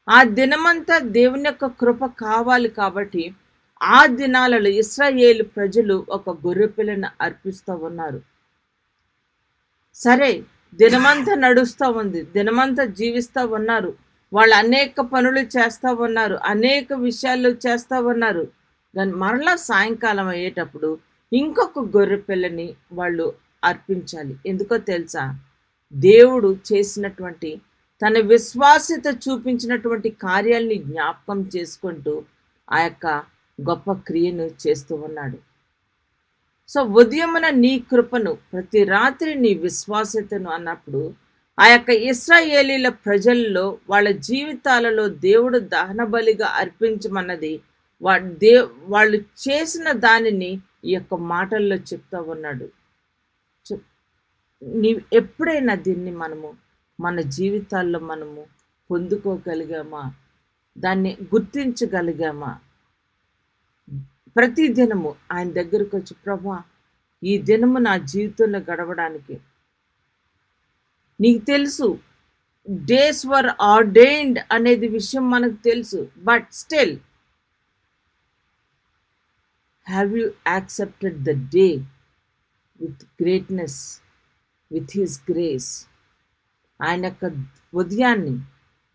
ఆ దినమంతా దేవుని యొక్క కృప కావాలి కాబట్టి ఆ దినాలలో ఇశ్రాయేలు ప్రజలు ఒక గొర్రెపిల్లను అర్పిస్తూ ఉన్నారు. సరే, దినమంతా నడుస్తూ ఉంది, దినమంతా జీవిస్తూ ఉన్నారు, వాళ్ళు అనేక పనులు చేస్తూ ఉన్నారు, అనేక విషయాలు చేస్తూ ఉన్నారు. కానీ మరలా సాయంకాలం అయ్యేటప్పుడు ఇంకొక గొర్రెపిల్లని వాళ్ళు అర్పించాలి. ఎందుకో తెలుసా? దేవుడు చేసినటువంటి తన విశ్వాస్యత చూపించినటువంటి కార్యాలని జ్ఞాపకం చేసుకుంటూ ఆ యొక్క గొప్ప క్రియను చేస్తూ ఉన్నాడు. సో ఉదయమున నీ కృపను, ప్రతి రాత్రి నీ విశ్వాస్యతను అన్నప్పుడు ఆ యొక్క ఇశ్రాయేలీల ప్రజల్లో వాళ్ళ జీవితాలలో దేవుడు దహన బలిగా అర్పించమన్నది వాళ్ళు చేసిన దానిని ఈ యొక్క మాటల్లో చెప్తా ఉన్నాడు. నీవు ఎప్పుడైనా దీన్ని మనము మన జీవితాల్లో మనము పొందుకోగలిగామా? దాన్ని గుర్తించగలిగామా? ప్రతి దినము ఆయన దగ్గరకు వచ్చి, ప్రభా, ఈ దినము నా జీవితంలో గడవడానికి నీకు తెలుసు, డేస్ వర్ ఆర్డైన్డ్ అనేది విషయం మనకు తెలుసు. But still have you accepted the day with greatness, with his grace? ఆయన యొక్క ఉదయాన్ని,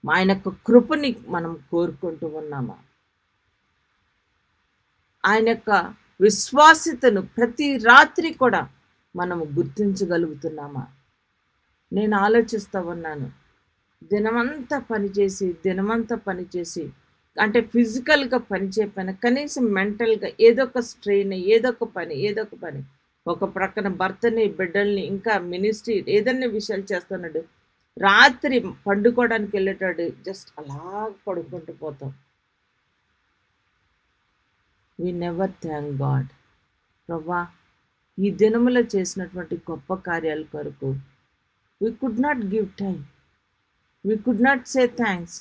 ఆయన యొక్క కృపని మనం కోరుకుంటూ ఉన్నామా? ఆయన యొక్క విశ్వాస్యతను ప్రతి రాత్రి కూడా మనము గుర్తించగలుగుతున్నామా? నేను ఆలోచిస్తూ ఉన్నాను, దినమంతా పనిచేసి అంటే ఫిజికల్గా పనిచేయకపోయినా కనీసం మెంటల్గా ఏదో ఒక స్ట్రెయిన్, ఏదో ఒక పని, ఒక ప్రక్కన భర్తని, బిడ్డల్ని, ఇంకా మినిస్ట్రీ, ఏదైనా విషయాలు చేస్తున్నాడు. రాత్రి పండుకోవడానికి వెళ్ళేటాడు, జస్ట్ అలా పడుకుంటూ పోతాం. We never thank God. ప్రభా, ఈ దినములో చేసినటువంటి గొప్ప కార్యాల కొరకు we could not give time. We could not say thanks.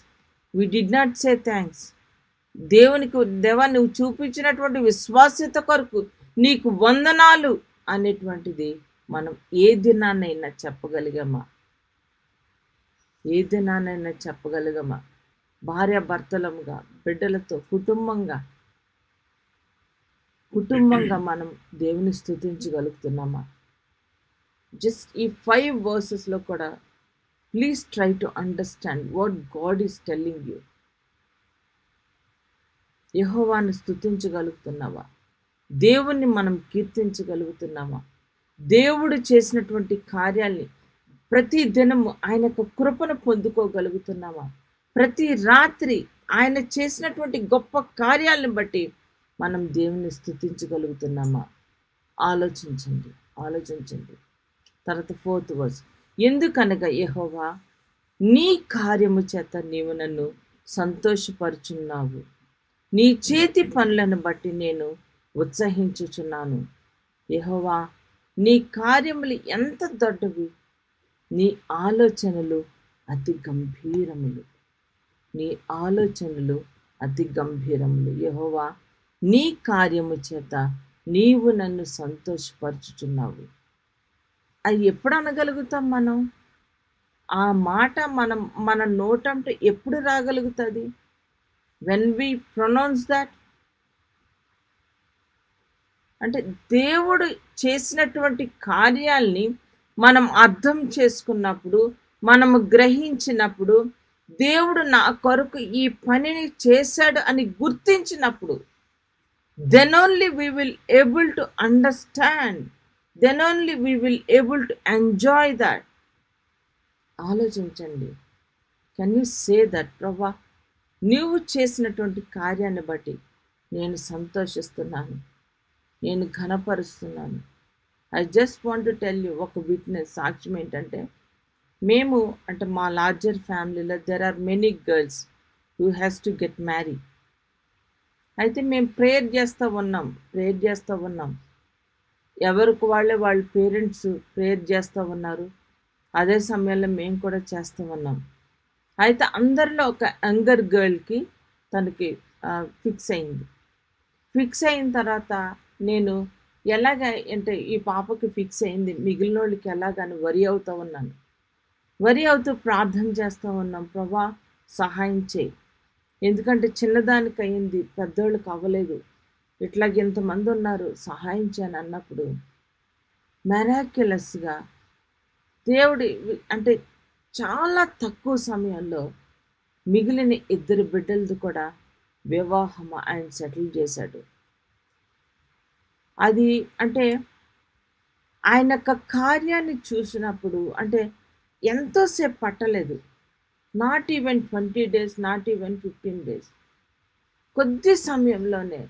We did not say thanks. దేవా, నువ్వు చూపించినటువంటి విశ్వాస్యత కొరకు నీకు వందనాలు అనేటువంటిది మనం ఏ దినాన్నైనా చెప్పగలిగామా? భార్య భర్తలముగా, బిడ్డలతో, కుటుంబంగా మనం దేవుని స్తుతించగలుగుతున్నామా? జస్ట్ ఈ 5 వర్సెస్లో కూడా please try to understand what God is telling you. యెహోవాను స్తుతించగలుగుతున్నావా? దేవుణ్ణి మనం కీర్తించగలుగుతున్నామా? దేవుడు చేసినటువంటి కార్యాల్ని ప్రతి దినము ఆయన యొక్క కృపను పొందుకోగలుగుతున్నామా? ప్రతి రాత్రి ఆయన చేసినటువంటి గొప్ప కార్యాలను బట్టి మనం దేవుని స్తుతించగలుగుతున్నామా? ఆలోచించండి. తర్వాత 4th వర్స్, ఎందుకనగా యెహోవా, నీ కార్యము చేత నీవు నన్ను సంతోషపరుచున్నావు, నీ చేతి పనులను బట్టి నేను ఉత్సహించుచున్నాను. యెహోవా, నీ కార్యములు ఎంత దొడ్డవి, నీ ఆలోచనలు అతి గంభీరములు. యెహోవా, నీ కార్యము చేత నీవు నన్ను సంతోషపరుచుచున్నావు. అది ఎప్పుడు అనగలుగుతాం మనం? ఆ మాట మన నోటంట ఎప్పుడు రాగలుగుతుంది? When we pronounce that. అంటే దేవుడు చేసినటువంటి కార్యాల్ని మనం అర్థం చేసుకున్నప్పుడు, మనము గ్రహించినప్పుడు, దేవుడు నా కొరకు ఈ పనిని చేశాడు అని గుర్తించినప్పుడు, then only we will able to understand, then only we will able to enjoy that. ఆలోచించండి. కెన్ యూ సే దట్, ప్రభా, నీవు చేసినటువంటి కార్యాన్ని బట్టి నేను సంతోషిస్తున్నాను, నేను ఘనపరుస్తున్నాను. I just want to tell you ఒక విట్నెస్, సాక్ష్యం ఏంటంటే, మేము అంటే మా లార్జర్ ఫ్యామిలీలో there are many girls who has to get marry. అయితే మేము ప్రేయర్ చేస్తూ ఉన్నాం. ఎవరికి వాళ్ళ పేరెంట్స్ ప్రేయర్ చేస్తూ ఉన్నారు, అదే సమయంలో మేము కూడా చేస్తూ ఉన్నాం. అయితే అందరిలో ఒక యంగర్ గర్ల్కి తనకి ఫిక్స్ అయిన తర్వాత నేను ఎలాగా అంటే ఈ పాపకి ఫిక్స్ అయింది. మిగిలినోళ్ళకి ఎలాగని వరి అవుతా ఉన్నాను. వరి అవుతూ ప్రార్థన చేస్తా ఉన్నాం. ప్రభా సహాయం చేయి. ఎందుకంటే చిన్నదానికయింది. పెద్దోళ్ళకి అవ్వలేదు. ఇట్లాగ ఇంతమంది ఉన్నారు. సహాయం చేయని అన్నప్పుడు మెరాక్యులస్‌గా దేవుడి అంటే చాలా తక్కువ సమయంలో మిగిలిన ఇద్దరు బిడ్డలది కూడా వివాహం ఆయన సెటిల్ చేశాడు. అది అంటే ఆయన యొక్క కార్యాన్ని చూసినప్పుడు అంటే ఎంతో సేపు పట్టలేదు. Not even 20 days, not even 15 days. కొద్ది సమయంలోనే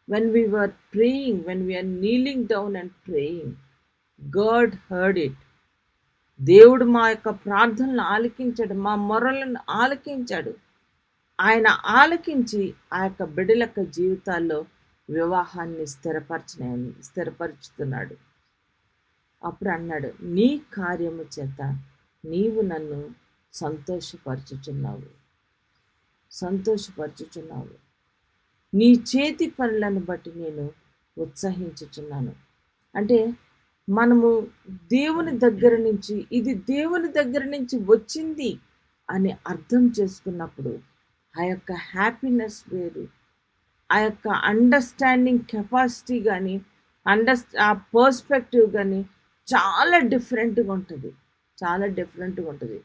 when we were praying, when we are kneeling down and praying, God heard it. దేవుడు మా యొక్క ప్రార్థనలు ఆలకించాడు. మా మొరలను ఆలకించాడు. ఆయన ఆలకించి ఆ యొక్క బిడ్డల యొక్క జీవితాల్లో వివాహాన్ని స్థిరపరుచుతున్నాడు. అప్పుడు అన్నాడు, నీ కార్యము చేత నీవు నన్ను సంతోషపరచుచున్నావు. సంతోషపరచుచున్నావు. నీ చేతి పనులను బట్టి నేను ఉత్సహించుచున్నాను. అంటే మనము దేవుని దగ్గర నుంచి, ఇది దేవుని దగ్గర నుంచి వచ్చింది అని అర్థం చేసుకున్నప్పుడు ఆ యొక్క హ్యాపీనెస్ వేరు. ఆ యొక్క అండర్స్టాండింగ్ కెపాసిటీ కానీ, ఆ పర్స్పెక్టివ్ కానీ చాలా డిఫరెంట్‌గా ఉంటది. చాలా డిఫరెంట్‌గా ఉంటది.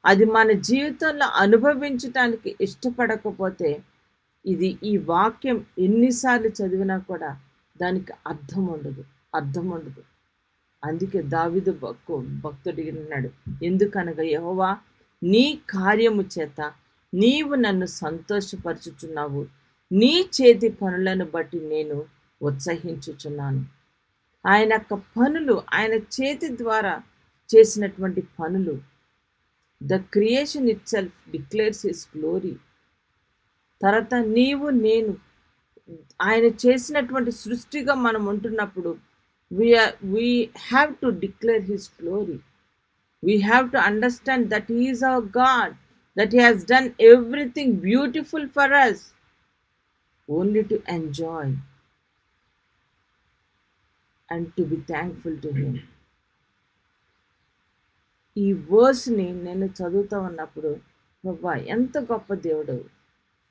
అది మన జీవితంలో అనుభవించటానికి ఇష్టపడకపోతే, ఈ వాక్యం ఎన్నిసార్లు చదివినా కూడా దానికి అర్థం ఉండదు. అర్థం ఉండదు. అందుకే దావీదు భక్తుడు అన్నాడు, ఎందుకనగా యెహోవా నీ కార్యము చేత నీవు నన్ను సంతోషపరచుచున్నావు. నీ చేతి పనులను బట్టి నేను ఉత్సహించుచున్నాను. ఆయన యొక్క పనులు, ఆయన చేతి ద్వారా చేసినటువంటి పనులు, the creation it self declares his glory. తర్వాత నీవు నేను ఆయన చేసినటువంటి సృష్టిగా మనం ఉంటున్నప్పుడు we have to declare his glory. We have to understand that he is our God, that he has done everything beautiful for us, only to enjoy and to be thankful to him. ఈ వర్స్ని నేను చదువుతా ఉన్నప్పుడు, ప్రభా ఎంత గొప్ప దేవుడు,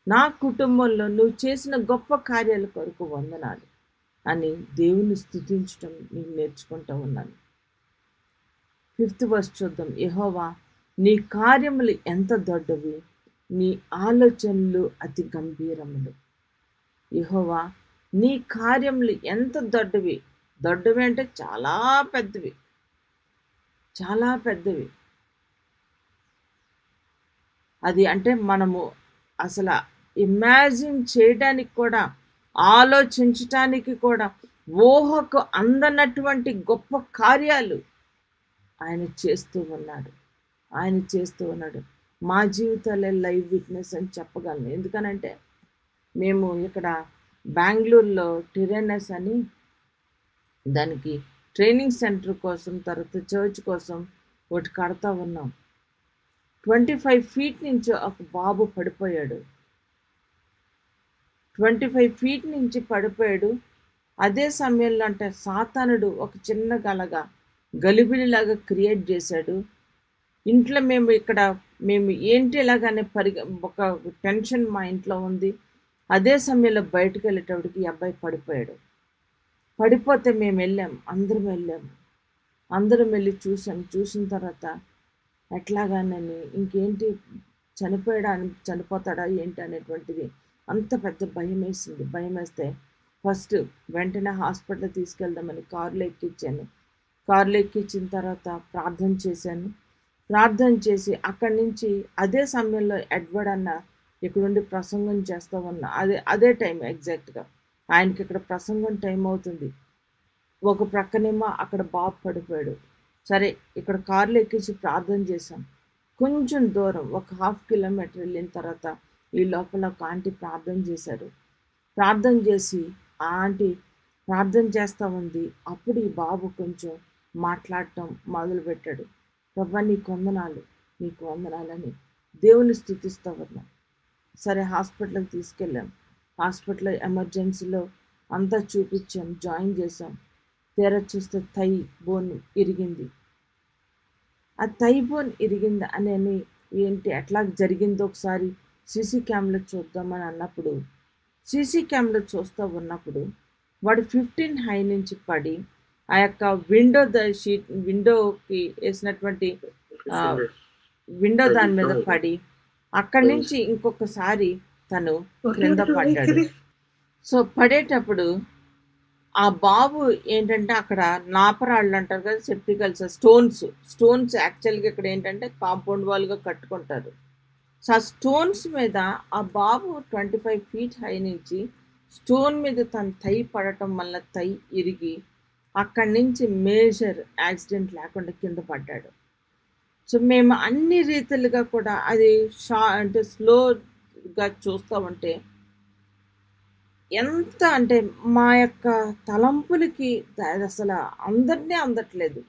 నా కుటుంబంలో నువ్వు చేసిన గొప్ప కార్యాల కొరకు వందనాలు అని దేవుని స్తుతించడం నేను నేర్చుకుంటూ ఉన్నాను. 5th verse చూద్దాం. యెహోవా నీ కార్యములు ఎంత దొడ్డవి, నీ ఆలోచనలు అతి గంభీరములు. యెహోవా నీ కార్యములు ఎంత దొడ్డవి. దొడ్డవి అంటే చాలా పెద్దవి, చాలా పెద్దవి. అది అంటే మనము అసలు ఇమాజిన్ చేయడానికి కూడా, ఆలోచించటానికి కూడా ఊహకు అందనటువంటి గొప్ప కార్యాలు ఆయన చేస్తూ ఉన్నాడు. ఆయన చేస్తూ ఉన్నాడు. మా జీవితాలే లైవ్ విట్నెస్ అని చెప్పగలను. ఎందుకనంటే మేము ఇక్కడ బెంగళూరులో టిరెనస్ అని దానికి ట్రైనింగ్ సెంటర్ కోసం, తర్వాత చర్చ్ కోసం ఒకటి కడతా ఉన్నాం. 25 feet నుంచి ఒక బాబు పడిపోయాడు. 25 feet నుంచి పడిపోయాడు. అదే సమయంలో అంటే సాతానుడు ఒక చిన్న గలిబిలిలాగా క్రియేట్ చేశాడు. ఇంట్లో మేము ఏంటి ఇలాగానే ఒక టెన్షన్ మా ఇంట్లో ఉంది. అదే సమయంలో బయటకు వెళ్ళేటప్పటికి ఈ అబ్బాయి పడిపోయాడు. పడిపోతే మేము వెళ్ళాము, అందరం వెళ్ళి చూసిన తర్వాత ఎట్లాగానని ఇంకేంటి చనిపోతాడా ఏంటి అనేటువంటిది అంత పెద్ద భయం వేసింది. భయం వేస్తే ఫస్ట్ వెంటనే హాస్పిటల్ తీసుకెళ్దామని కారులో ఎక్కించాను. కారులో ఎక్కించిన తర్వాత ప్రార్థన చేసి అక్కడి నుంచి అదే సమయంలో ఎడ్వర్డ్ అన్న ఇక్కడుండి ప్రసంగం చేస్తూ ఉన్నా. అదే టైం ఎగ్జాక్ట్గా ఆయనకి ఇక్కడ ప్రసంగం టైం అవుతుంది. ఒక ప్రక్కనేమో అక్కడ బాబు పడిపోయాడు. సరే ఇక్కడ కారులో ఎక్కించి ప్రార్థన చేశాం. కొంచెం దూరం ఒక 1/2 kilometer వెళ్ళిన తర్వాత ఈ లోపల ఒక ఆంటీ ప్రార్థన చేశారు. ప్రార్థన చేసి ఆ ఆంటీ ప్రార్థన చేస్తూ ఉంది. అప్పుడు ఈ బాబు కొంచెం మాట్లాడటం మొదలుపెట్టాడు. ప్రభా నీకు వందనాలని దేవుని స్తుతిస్తూ ఉన్నాం. సరే హాస్పిటల్కి తీసుకెళ్ళాం. హాస్పిటల్లో ఎమర్జెన్సీలో అంతా చూపించాం, జాయిన్ చేసాం. తీరా చూస్తే థై బోన్ ఇరిగింది. ఆ థై బోన్ ఇరిగింది అని ఏంటి ఎట్లా జరిగిందో ఒకసారి సీసీ క్యామ్లో చూద్దామని అన్నప్పుడు, సీసీ క్యామ్లో చూస్తూ ఉన్నప్పుడు వాడు 15 హై నుంచి పడి ఆ యొక్క విండోకి వేసినటువంటి విండో దాని మీద పడి అక్కడి నుంచి ఇంకొకసారి తను క్రింద పడ్డాడు. సో పడేటప్పుడు ఆ బాబు ఏంటంటే అక్కడ నాపరాళ్ళు అంటారు కదా, సెప్టికల్స్, స్టోన్స్ యాక్చువల్గా ఇక్కడ ఏంటంటే కాంపౌండ్ వాల్గా కట్టుకుంటారు. సో ఆ స్టోన్స్ మీద ఆ బాబు 25 ఫీట్ హై నుంచి స్టోన్ మీద తన థై పడటం వల్ల థై ఇరిగి అక్కడి నుంచి మేజర్ యాక్సిడెంట్ లేకుండా కింద పడ్డాడు. సో మేము అన్ని రీతిలుగా కూడా అది అంటే స్లోగా చూస్తూ ఉంటే ఎంత అంటే మా యొక్క తలంపులకి అది అసలు అందరినీ అందట్లేదు.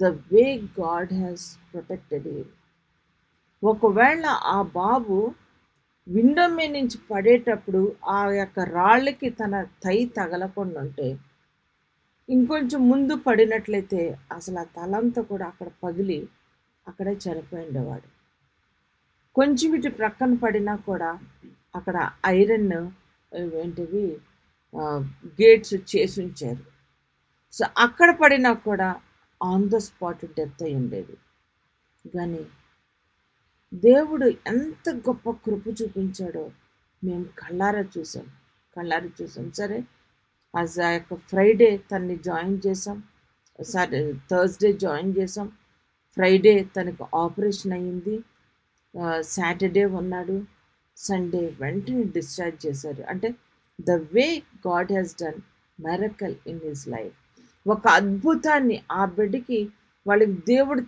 The way God has protected him. ఒకవేళ ఆ బాబు విండో మీద నుంచి పడేటప్పుడు ఆ యొక్క రాళ్ళకి తన థై తగలకుండా ఉంటే, ఇంకొంచెం ముందు పడినట్లయితే అసలు ఆ తలంతా కూడా అక్కడ పగిలి అక్కడే చనిపోయి ఉండేవాడు. కొంచెం ఇటు ప్రక్కన పడినా కూడా అక్కడ ఐరన్ ఏంటివి గేట్స్ చేసి ఉంచారు. సో అక్కడ పడినా కూడా ఆన్ ద స్పాట్ డెత్ అయి ఉండేది. కానీ దేవుడు ఎంత గొప్ప కృప చూపించాడో మేము కళ్ళారా చూసాం. సరే ఆ యొక్క ఫ్రైడే తనని జాయిన్ చేసాం, థర్స్డే జాయిన్ చేసాం. ఫ్రైడే తనకు ఆపరేషన్ అయ్యింది, సాటర్డే ఉన్నాడు, సండే వెంటనే డిశ్చార్జ్ చేశారు. అంటే the way God has done miracle in his life. ఒక అద్భుతాన్ని ఆ బిడ్డకి వాళ్ళకి దేవుడు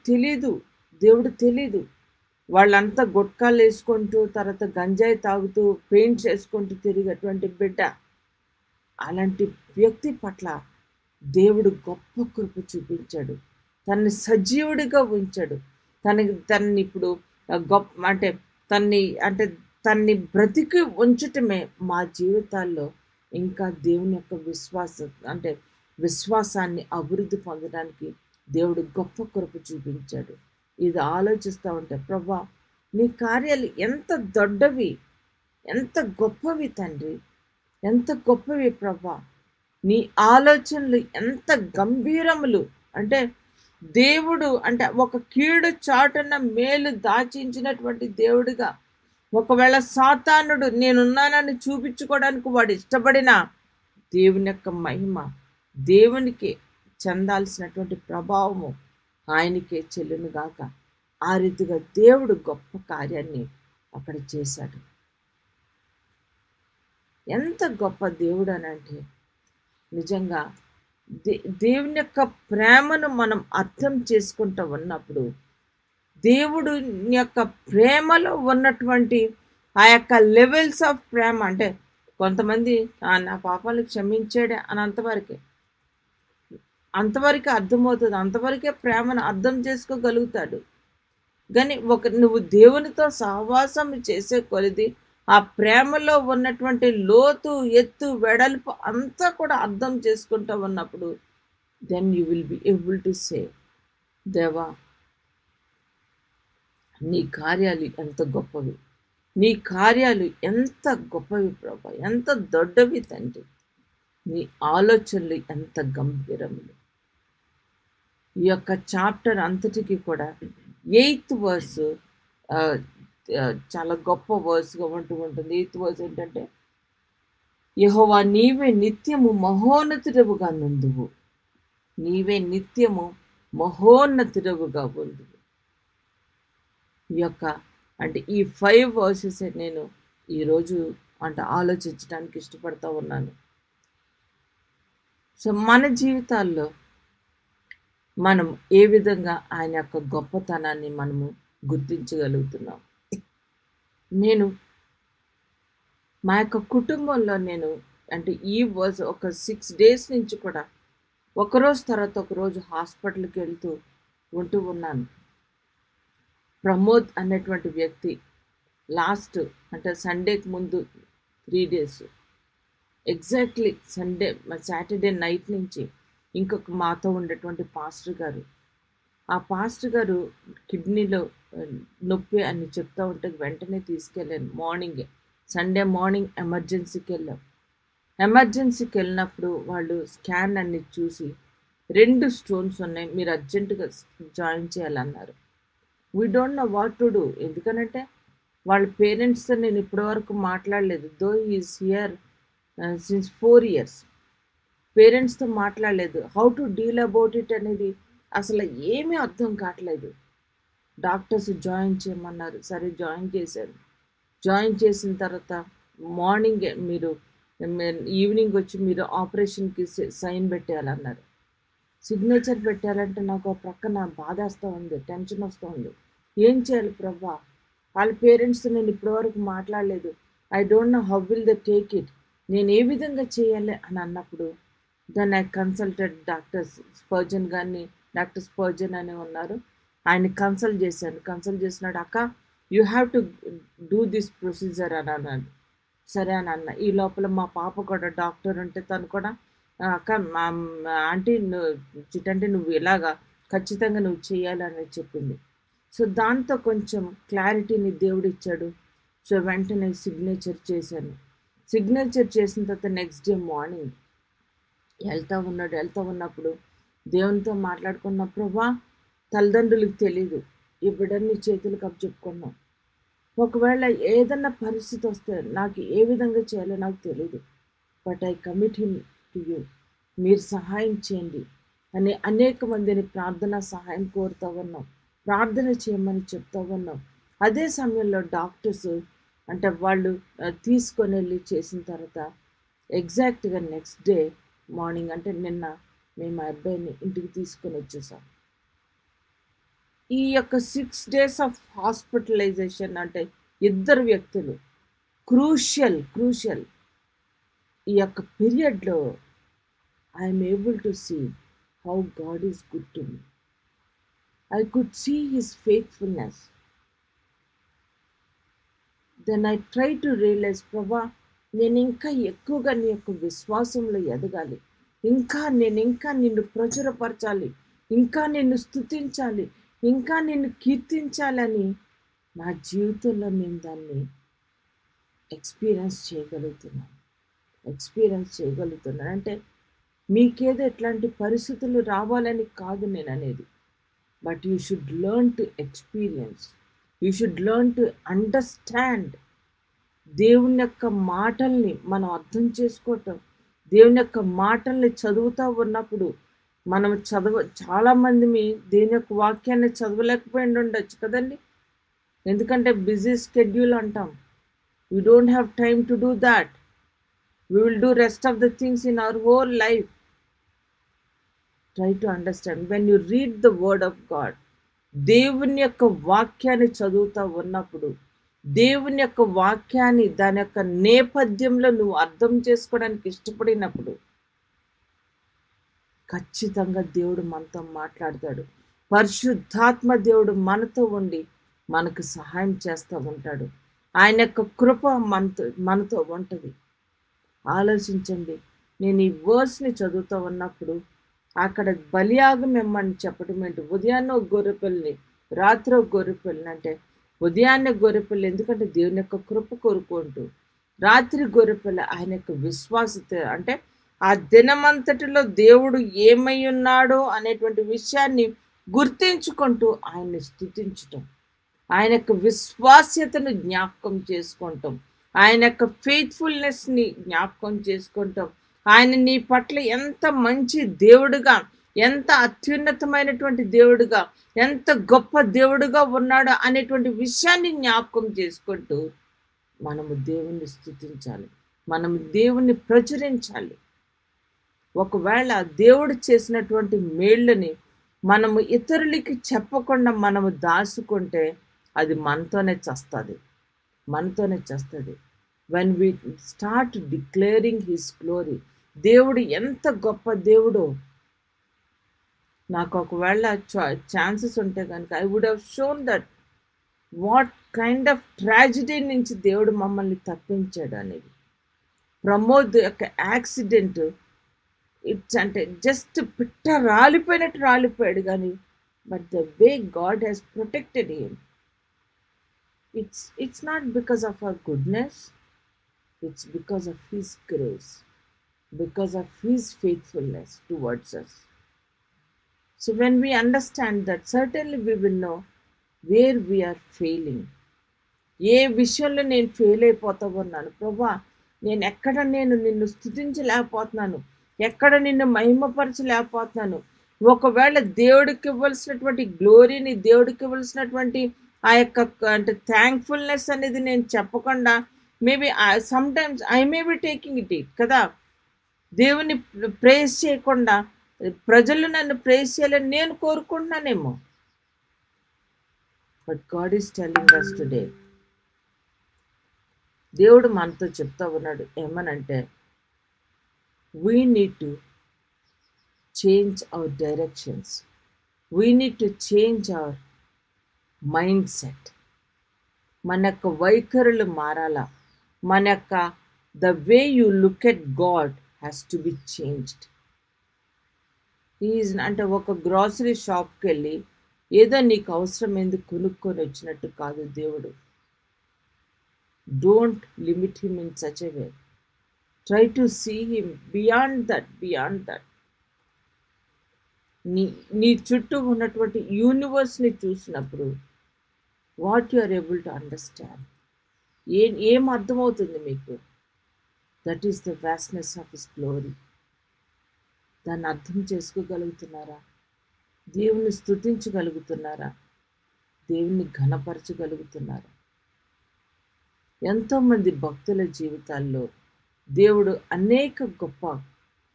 తెలీదు. వాళ్ళంతా గుట్కాలు వేసుకుంటూ తర్వాత గంజాయి తాగుతూ పెయింట్స్ వేసుకుంటూ తిరిగేటువంటి బిడ్డ. అలాంటి వ్యక్తి పట్ల దేవుడు గొప్ప కృప చూపించాడు, తనని సజీవుడిగా ఉంచాడు. తనని ఇప్పుడు గొప్ప అంటే తన్ని బ్రతికి ఉంచటమే మా జీవితాల్లో ఇంకా దేవుని యొక్క విశ్వాసాన్ని అభివృద్ధి పొందడానికి దేవుడు గొప్ప కృప చూపించాడు. ఇది ఆలోచిస్తూ ఉంటే ప్రభా నీ కార్యాలు ఎంత దొడ్డవి, ఎంత గొప్పవి తండ్రి, ఎంత గొప్పవి ప్రభా. నీ ఆలోచనలు ఎంత గంభీరములు. అంటే దేవుడు అంటే ఒక కీడు చాటున మేలు దాచించినటువంటి దేవుడిగా, ఒకవేళ సాతానుడు నేనున్నానని చూపించుకోవడానికి వాడు ఇష్టపడిన దేవుని యొక్క మహిమ, దేవునికి చెందాల్సినటువంటి ప్రభావము ఆయనకే చెల్లునుగాక. ఆ రీతిగా దేవుడు గొప్ప కార్యాన్ని అక్కడ చేశాడు. ఎంత గొప్ప దేవుడు అనంటే నిజంగా దేవుని యొక్క ప్రేమను మనం అర్థం చేసుకుంటూ ఉన్నప్పుడు, దేవుడు యొక్క ప్రేమలో ఉన్నటువంటి ఆ యొక్క లెవెల్స్ ఆఫ్ ప్రేమ, అంటే కొంతమంది నా పాపాలు క్షమించాడే అని అంతవరకే అర్థమవుతుంది, అంతవరకే ప్రేమను అర్థం చేసుకోగలుగుతాడు. కానీ నువ్వు దేవునితో సహవాసం చేసే కొలిది ఆ ప్రేమలో ఉన్నటువంటి లోతు, ఎత్తు, వెడల్పు అంతా కూడా అర్థం చేసుకుంటూ ఉన్నప్పుడు then you will be able to say, దేవా నీ కార్యాలు ఎంత గొప్పవి, నీ కార్యాలు ఎంత గొప్పవి ప్రభా, ఎంత దొడ్డవి తండ్రి, నీ ఆలోచనలు ఎంత గంభీరములు. ఈ యొక్క చాప్టర్ అంతటికి కూడా 8th వర్స్ చాలా గొప్ప వర్స్గా ఉంటుంది. 8th వర్స్ ఏంటంటే, యెహోవా నీవే నిత్యము మహోన్నతుడవుగా నుందువు, నీవే నిత్యము మహోన్నతుడవుగా ఉందువు. ఈ యొక్క అంటే ఈ 5 వర్సెస్ నేను ఈరోజు ఆలోచించడానికి ఇష్టపడుతూ ఉన్నాను. సో మన జీవితాల్లో మనం ఏ విధంగా ఆయన యొక్క గొప్పతనాన్ని మనము గుర్తించగలుగుతున్నాం. నేను మా యొక్క కుటుంబంలో ఈ వర్స్ ఒక 6 days నుంచి కూడా ఒకరోజు తర్వాత ఒకరోజు హాస్పిటల్కి వెళ్తూ ఉన్నాను. ప్రమోద్ అనేటువంటి వ్యక్తి లాస్ట్ సండేకి ముందు 3 days ఎగ్జాక్ట్లీ సాటర్డే నైట్ నుంచి ఇంకొక మాతో ఉండేటువంటి పాస్టర్ గారు, ఆ పాస్టర్ గారు కిడ్నీలో నొప్పి అని చెప్తా ఉంటే వెంటనే తీసుకెళ్ళాను. మార్నింగే సండే మార్నింగ్ ఎమర్జెన్సీకి వెళ్ళాం. ఎమర్జెన్సీకి వెళ్ళినప్పుడు వాళ్ళు స్కాన్ అన్ని చూసి 2 స్టోన్స్ ఉన్నాయి, మీరు అర్జెంటుగా జాయిన్ చేయాలన్నారు. We don't know what to do. ఎందుకనంటే వాళ్ళ పేరెంట్స్తో నేను ఇప్పటివరకు మాట్లాడలేదు. Though is here since 4 years. పేరెంట్స్తో మాట్లాడలేదు. How to deal about it అనేది అసలు ఏమీ అర్థం కావట్లేదు. డాక్టర్స్ జాయిన్ చేయమన్నారు. సరే జాయిన్ చేశారు. జాయిన్ చేసిన తర్వాత మార్నింగే మీరు ఈవినింగ్ వచ్చి మీరు ఆపరేషన్కి సైన్ పెట్టేయాలన్నారు. సిగ్నేచర్ పెట్టాలంటే నాకు ఆ ప్రక్కన బాధేస్తూ ఉంది, టెన్షన్ వస్తూ ఉంది. ఏం చేయాలి ప్రభా? వాళ్ళ పేరెంట్స్తో నేను ఇప్పటివరకు మాట్లాడలేదు. I don't know how will they take it. నేను ఏ విధంగా చేయాలి అని అన్నప్పుడు దెన్ ఐ కన్సల్టెడ్ స్పర్జన్ గారిని. డాక్టర్ స్పర్జన్ అని ఉన్నారు, ఆయన కన్సల్ట్ చేశాను. కన్సల్ట్ చేసినాడు, అక్క you have to do this procedure అని అన్నాడు. సరే అని అన్న. ఈ లోపల మా పాప కూడా డాక్టర్ ఉంటే తను కూడా అక్క ఆంటీ చిట్టంటే నువ్వు ఇలాగా ఖచ్చితంగా నువ్వు చేయాలని చెప్పింది. సో దాంతో కొంచెం క్లారిటీని దేవుడు ఇచ్చాడు. సో వెంటనే సిగ్నేచర్ చేశాను. సిగ్నేచర్ చేసిన తర్వాత నెక్స్ట్ డే మార్నింగ్ వెళ్తూ ఉన్నప్పుడు దేవునితో మాట్లాడుకున్న, ప్రభా తల్లిదండ్రులకు తెలీదు, ఈ బిడ్డని చేతులకు అప్పచెప్పుకున్నాం. ఒకవేళ ఏదన్నా పరిస్థితి వస్తే నాకు ఏ విధంగా చేయాలో నాకు తెలీదు, but I commit him to you. మీరు సహాయం చేయండి అని అనేక మందిని ప్రార్థన సహాయం కోరుతూ ఉన్నాం, ప్రార్థన చేయమని చెప్తూ ఉన్నాం. అదే సమయంలో డాక్టర్స్ అంటే వాళ్ళు తీసుకొని వెళ్ళి చేసిన తర్వాత ఎగ్జాక్ట్గా నెక్స్ట్ డే మార్నింగ్ అంటే నిన్న మేము ఆ అబ్బాయిని ఇంటికి తీసుకొని వచ్చేసాం. ఈ యొక్క 6 days ఆఫ్ హాస్పిటలైజేషన్ అంటే ఇద్దరు వ్యక్తులు క్రూషియల్ ఈ యొక్క పీరియడ్లో I'm able to see how God is good to me. I could see his faithfulness. Then I try to realize, ప్రభా నేను ఇంకా ఎక్కువగా నీ యొక్క విశ్వాసంలో ఎదగాలి, నేను ఇంకా నిన్ను ప్రచురపరచాలి, ఇంకా నిన్ను స్తుతించాలి, ఇంకా నిన్ను కీర్తించాలని నా జీవితంలో నేను దాన్ని ఎక్స్పీరియన్స్ చేయగలుగుతున్నాను. అంటే మీకేదో ఎట్లాంటి పరిస్థితులు రావాలని కాదు నేను అనేది, but you should learn to experience, you should learn to understand. దేవుని యొక్క మాటల్ని మనం అర్థం చేసుకోవటం, దేవుని యొక్క మాటల్ని చదువుతూ ఉన్నప్పుడు మనం చాలామంది దేవుని యొక్క వాక్యాన్ని చదవలేకపోయి ఉండొచ్చు కదండి, ఎందుకంటే బిజీ స్కెడ్యూల్ అంటాం. We don't have time to do that. We will do rest of the things in our whole life. Try to understand when you read the word of God. దేవుని యొక్క వాక్యాన్ని చదువుతూ ఉన్నప్పుడు, దేవుని యొక్క వాక్యాన్ని దాని యొక్క నేపథ్యంలో నువ్వు అర్థం చేసుకోవడానికి ఇష్టపడినప్పుడు ఖచ్చితంగా దేవుడు మనతో మాట్లాడతాడు. పరిశుద్ధాత్మ దేవుడు మనతో ఉండి మనకు సహాయం చేస్తూ ఉంటాడు. ఆయన యొక్క కృప మనతో ఉంటుంది. ఆలోచించండి, నేను ఈ వర్స్ని చదువుతూ ఉన్నప్పుడు అక్కడ బలియాగం ఇమ్మని చెప్పడం ఏంటి? ఉదయాన్నే ఒక గొర్రెపిల్లని, రాత్రి ఒక గొర్రెపిల్లని. అంటే ఉదయాన్నే గొర్రెపిల్ల ఎందుకంటే దేవుని యొక్క కృప కోరుకుంటూ, రాత్రి గొర్రెపిల్ల ఆయన యొక్క విశ్వాసత అంటే ఆ దినమంతటిలో దేవుడు ఏమై ఉన్నాడో అనేటువంటి విషయాన్ని గుర్తించుకుంటూ ఆయన్ని స్తుతించటం, ఆయన యొక్క విశ్వాస్యతను జ్ఞాపకం చేసుకుంటాం, ఆయన యొక్క ఫెయిత్ఫుల్నెస్ని జ్ఞాపకం చేసుకుంటాం. ఆయన నీ పట్ల ఎంత మంచి దేవుడుగా, ఎంత అత్యున్నతమైనటువంటి దేవుడుగా, ఎంత గొప్ప దేవుడుగా ఉన్నాడో అనేటువంటి విషయాన్ని జ్ఞాపకం చేసుకుంటూ మనము దేవుణ్ణి స్తుతించాలి, మనము దేవుణ్ణి ప్రచురించాలి. ఒకవేళ దేవుడు చేసినటువంటి మేళ్ళని మనము ఇతరులకి చెప్పకుండా మనము దాచుకుంటే అది మనతోనే చస్తుంది. When we start declaring his glory, దేవుడు ఎంత గొప్ప దేవుడో. నాకు ఒకవేళ ఛాన్సెస్ ఉంటే కనుక I would have shown that what kind of tragedy నుంచి దేవుడు మమ్మల్ని తప్పించాడు అనేది. ప్రమోద్ యొక్క యాక్సిడెంట్, ఇట్స్ అంటే జస్ట్ పిట్ట రాలిపోయినట్టు రాలిపోయాడు కానీ, but the way God has protected him, it's not because of our goodness, it's because of his grace, because of his faithfulness towards us. So when we understand that, certainly we will know where we are failing. ఏ విషయంలో నేను fail అయిపోతా ఉన్నాను ప్రభా, నేను నిన్ను స్తుతించలేకపోతున్నాను, ఎక్కడ నిన్ను మహిమపరచలేకపోతున్నాను. ఒకవేళ దేవుడికి ఇవ్వాల్సినటువంటి గ్లోరీని, దేవుడికి ఇవ్వాల్సినటువంటి ఆ యొక్క అంటే థ్యాంక్ఫుల్నెస్ అనేది నేను చెప్పకుండా, maybe some times I may be taking it కదా, దేవుని ప్రేస్ చేయకుండా ప్రజలు నన్ను ప్రేస్ చేయాలని నేను కోరుకుంటున్నానేమో. But God is telling us today, దేవుడు మనతో చెప్తా ఉన్నాడు ఏమనంటే, we need to change our directions, we need to change our mindset. మన యొక్క వైఖరులు మారాలా, మన యొక్క the way you look at God has to be changed. అంటే ఒక గ్రాసరీ షాప్కి వెళ్ళి ఏదో నీకు అవసరమైంది కొనుక్కొని వచ్చినట్టు కాదు దేవుడు. Don't limit him in such a way, try to see him beyond that. నీ చుట్టూ ఉన్నటువంటి యూనివర్స్ని చూసినప్పుడు what you are able to understand, ఏం అర్థమవుతుంది మీకు? That is the vastness of his glory. దాన్ని అర్థం చేసుకోగలుగుతున్నారా? దేవుని స్తుతించగలుగుతున్నారా? దేవుని ఘనపరచగలుగుతున్నారా? ఎంతోమంది భక్తుల జీవితాల్లో దేవుడు అనేక గొప్ప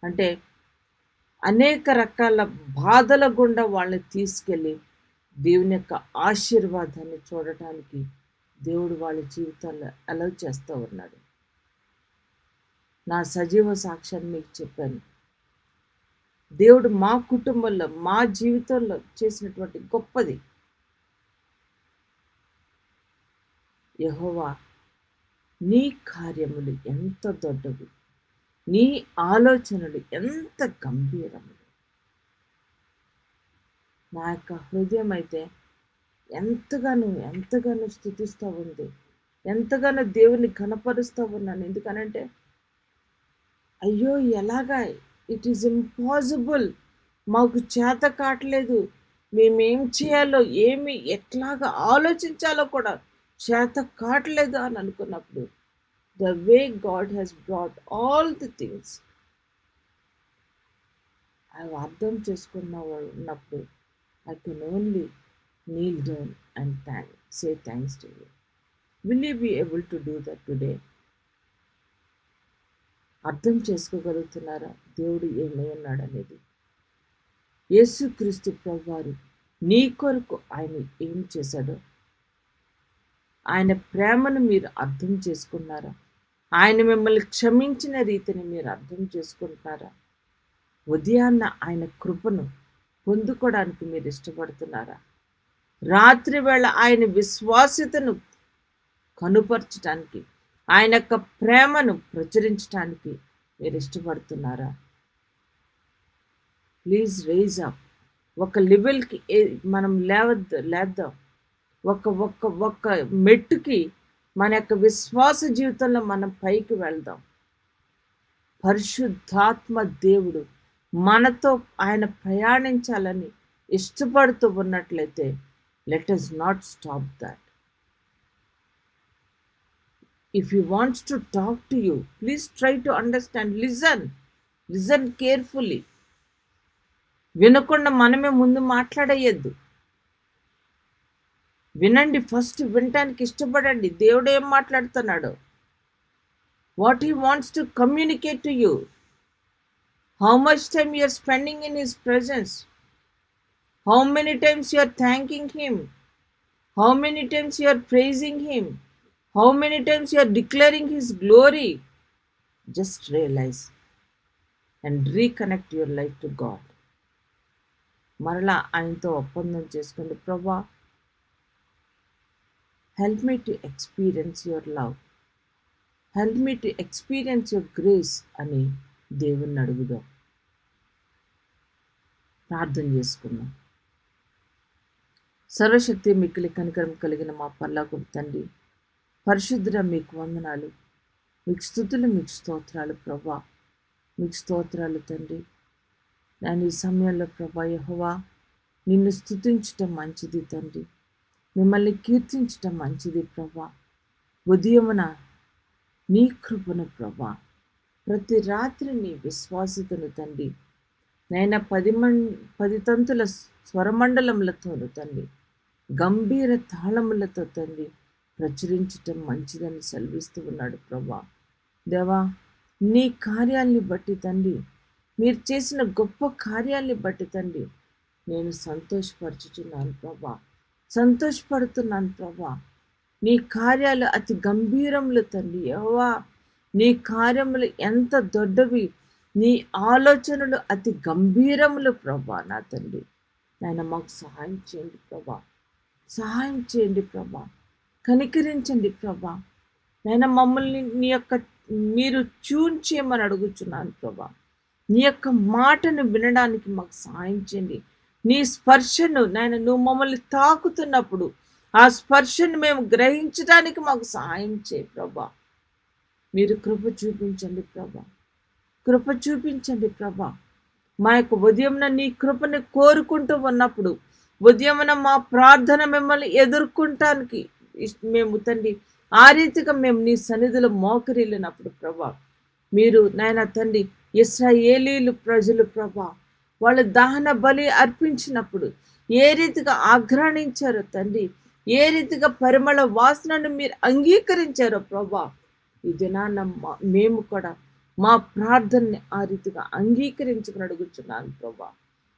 అంటే అనేక రకాల బాధల గుండా వాళ్ళని తీసుకెళ్ళి దేవుని యొక్క ఆశీర్వాదాన్ని చూడటానికి దేవుడు వాళ్ళ జీవితాల్లో అలౌ చేస్తూ ఉన్నాడు. నా సజీవ సాక్ష్యాన్ని మీకు చెప్పాను. దేవుడు మా కుటుంబంలో, మా జీవితంలో చేసినటువంటి గొప్పది. యెహోవా, నీ కార్యములు ఎంత దొడ్డవి, నీ ఆలోచనలు ఎంత గంభీరములు. నా యొక్క హృదయం అయితే ఎంతగానో స్తుతిస్తూ ఉంది, ఎంతగానో దేవుని ఘనపరుస్తూ ఉన్నాను. ఎందుకనంటే అయ్యో ఎలాగా, ఇట్ ఈజ్ ఇంపాసిబుల్, మాకు చేత కావట్లేదు, మేమేం చేయాలో ఎట్లాగా ఆలోచించాలో కూడా చేత కావట్లేదు అని అనుకున్నప్పుడు, the way God has brought all the things అవి అర్థం ఉన్నప్పుడు I can only kneel down and say thanks to you. Will you be able to do that today? అర్థం చేసుకోగలుగుతున్నారా దేవుడు ఏమై ఉన్నాడు అనేది? యేసుక్రీస్తు ప్రభువారు నీ కొరకు ఆయన ఏం చేశాడో, ఆయన ప్రేమను మీరు అర్థం చేసుకున్నారా? ఆయన మిమ్మల్ని క్షమించిన రీతిని మీరు అర్థం చేసుకుంటున్నారా? ఉదయాన్న ఆయన కృపను పొందుకోవడానికి మీరు ఇష్టపడుతున్నారా? రాత్రి వేళ ఆయన విశ్వాస్యతను కనుపరచడానికి, ఆయన యొక్క ప్రేమను ప్రచురించడానికి మీరు ఇష్టపడుతున్నారా? Please rise up. ఒక లెవెల్కి మనం లేద్దాం. ఒక మెట్టుకి మన యొక్క విశ్వాస జీవితంలో మనం పైకి వెళ్దాం. పరిశుద్ధాత్మ దేవుడు మనతో ఆయన ప్రయాణించాలని ఇష్టపడుతూ ఉన్నట్లయితే let us not stop that. If he wants to talk to you, please try to understand. Listen carefully. వినకుండా మనమే ముందు మాట్లాడేయద్దు. వినండి, ఫస్ట్ వినటానికి ఇష్టపడండి. దేవుడు ఏం మాట్లాడుతున్నాడో, what he wants to communicate to you. How much time you are spending in his presence? How many times you are thanking him? How many times you are praising him? How many times you are declaring his glory? Just realize and reconnect your life to God. మరలా ఆయనతో ఒప్పందం చేసుకోండి. ప్రభా, help me to experience your love. Help me to experience your grace అని దేవుణ్ణి అడుగుదాం. ప్రార్థన చేసుకుందాం. సర్వశక్తి మిక్కిలి కనికరం కలిగిన మా పరలోకపు తండ్రి, పరిశుద్ధుడ మీకు వందనాలు, మీకు స్తుతులు, మీకు స్తోత్రాలు ప్రభా, మీకు స్తోత్రాలు తండ్రి. నేను ఈ సమయంలో ప్రభా యెహోవా నిన్ను స్తుతించటం మంచిది తండ్రి, మిమ్మల్ని కీర్తించటం మంచిది ప్రభా. ఉదయమున నీ కృపను ప్రభా, ప్రతి రాత్రి నీ విశ్వాసతను తండ్రి, నైనా 10 తంతుల స్వరమండలములతోను తండ్రి, గంభీర తాళములతో తండ్రి ప్రచురించటం మంచిదని సెలవిస్తూ ఉన్నాడు ప్రభా. దేవా, నీ కార్యాల్ని బట్టి తండ్రి, మీరు చేసిన గొప్ప కార్యాల్ని బట్టి తండ్రి నేను సంతోషపరచుచున్నాను ప్రభా, సంతోషపడుతున్నాను ప్రభా. నీ కార్యాలు అతి గంభీరములు తండ్రి యెహోవా, నీ కార్యములు ఎంత దొడ్డవి, నీ ఆలోచనలు అతి గంభీరములు ప్రభా. నా తండ్రి నాయన మాకు సహాయం చేయండి ప్రభా, సహాయం చేయండి ప్రభా, కనికరించండి ప్రభా. నాయన మమ్మల్ని మీరు ట్యూన్ చేయమని అడుగుచున్నాను ప్రభా. నీ యొక్క మాటను వినడానికి మాకు సహాయం చేయండి. నీ స్పర్శను నాయన నువ్వు మమ్మల్ని తాకుతున్నప్పుడు ఆ స్పర్శను మేము గ్రహించడానికి మాకు సహాయం చేయి ప్రభా. మీరు కృప చూపించండి ప్రభా, కృప చూపించండి ప్రభా. మా యొక్క ఉదయంన నీ కృపని కోరుకుంటూ ఉన్నప్పుడు, ఉదయమున మా ప్రార్థన మిమ్మల్ని ఎదుర్కొంటానికి మేము తండ్రి ఆ రీతిగా మేము నీ సన్నిధిలో మోకరిల్లినప్పుడు ప్రభా, మీరు నాయన తండ్రి ఇశ్రాయేలీలు ప్రజలు ప్రభా, వాళ్ళు దహన బలి అర్పించినప్పుడు ఏ రీతిగా ఆగ్రహించారో తండ్రి, ఏ రీతిగా పరిమళ వాసనను మీరు అంగీకరించారో ప్రభా, ఈ దినాన్న మేము కూడా మా ప్రార్థనని ఆ రీతిగా అంగీకరించుకుని అడుగుచున్నాను ప్రభా.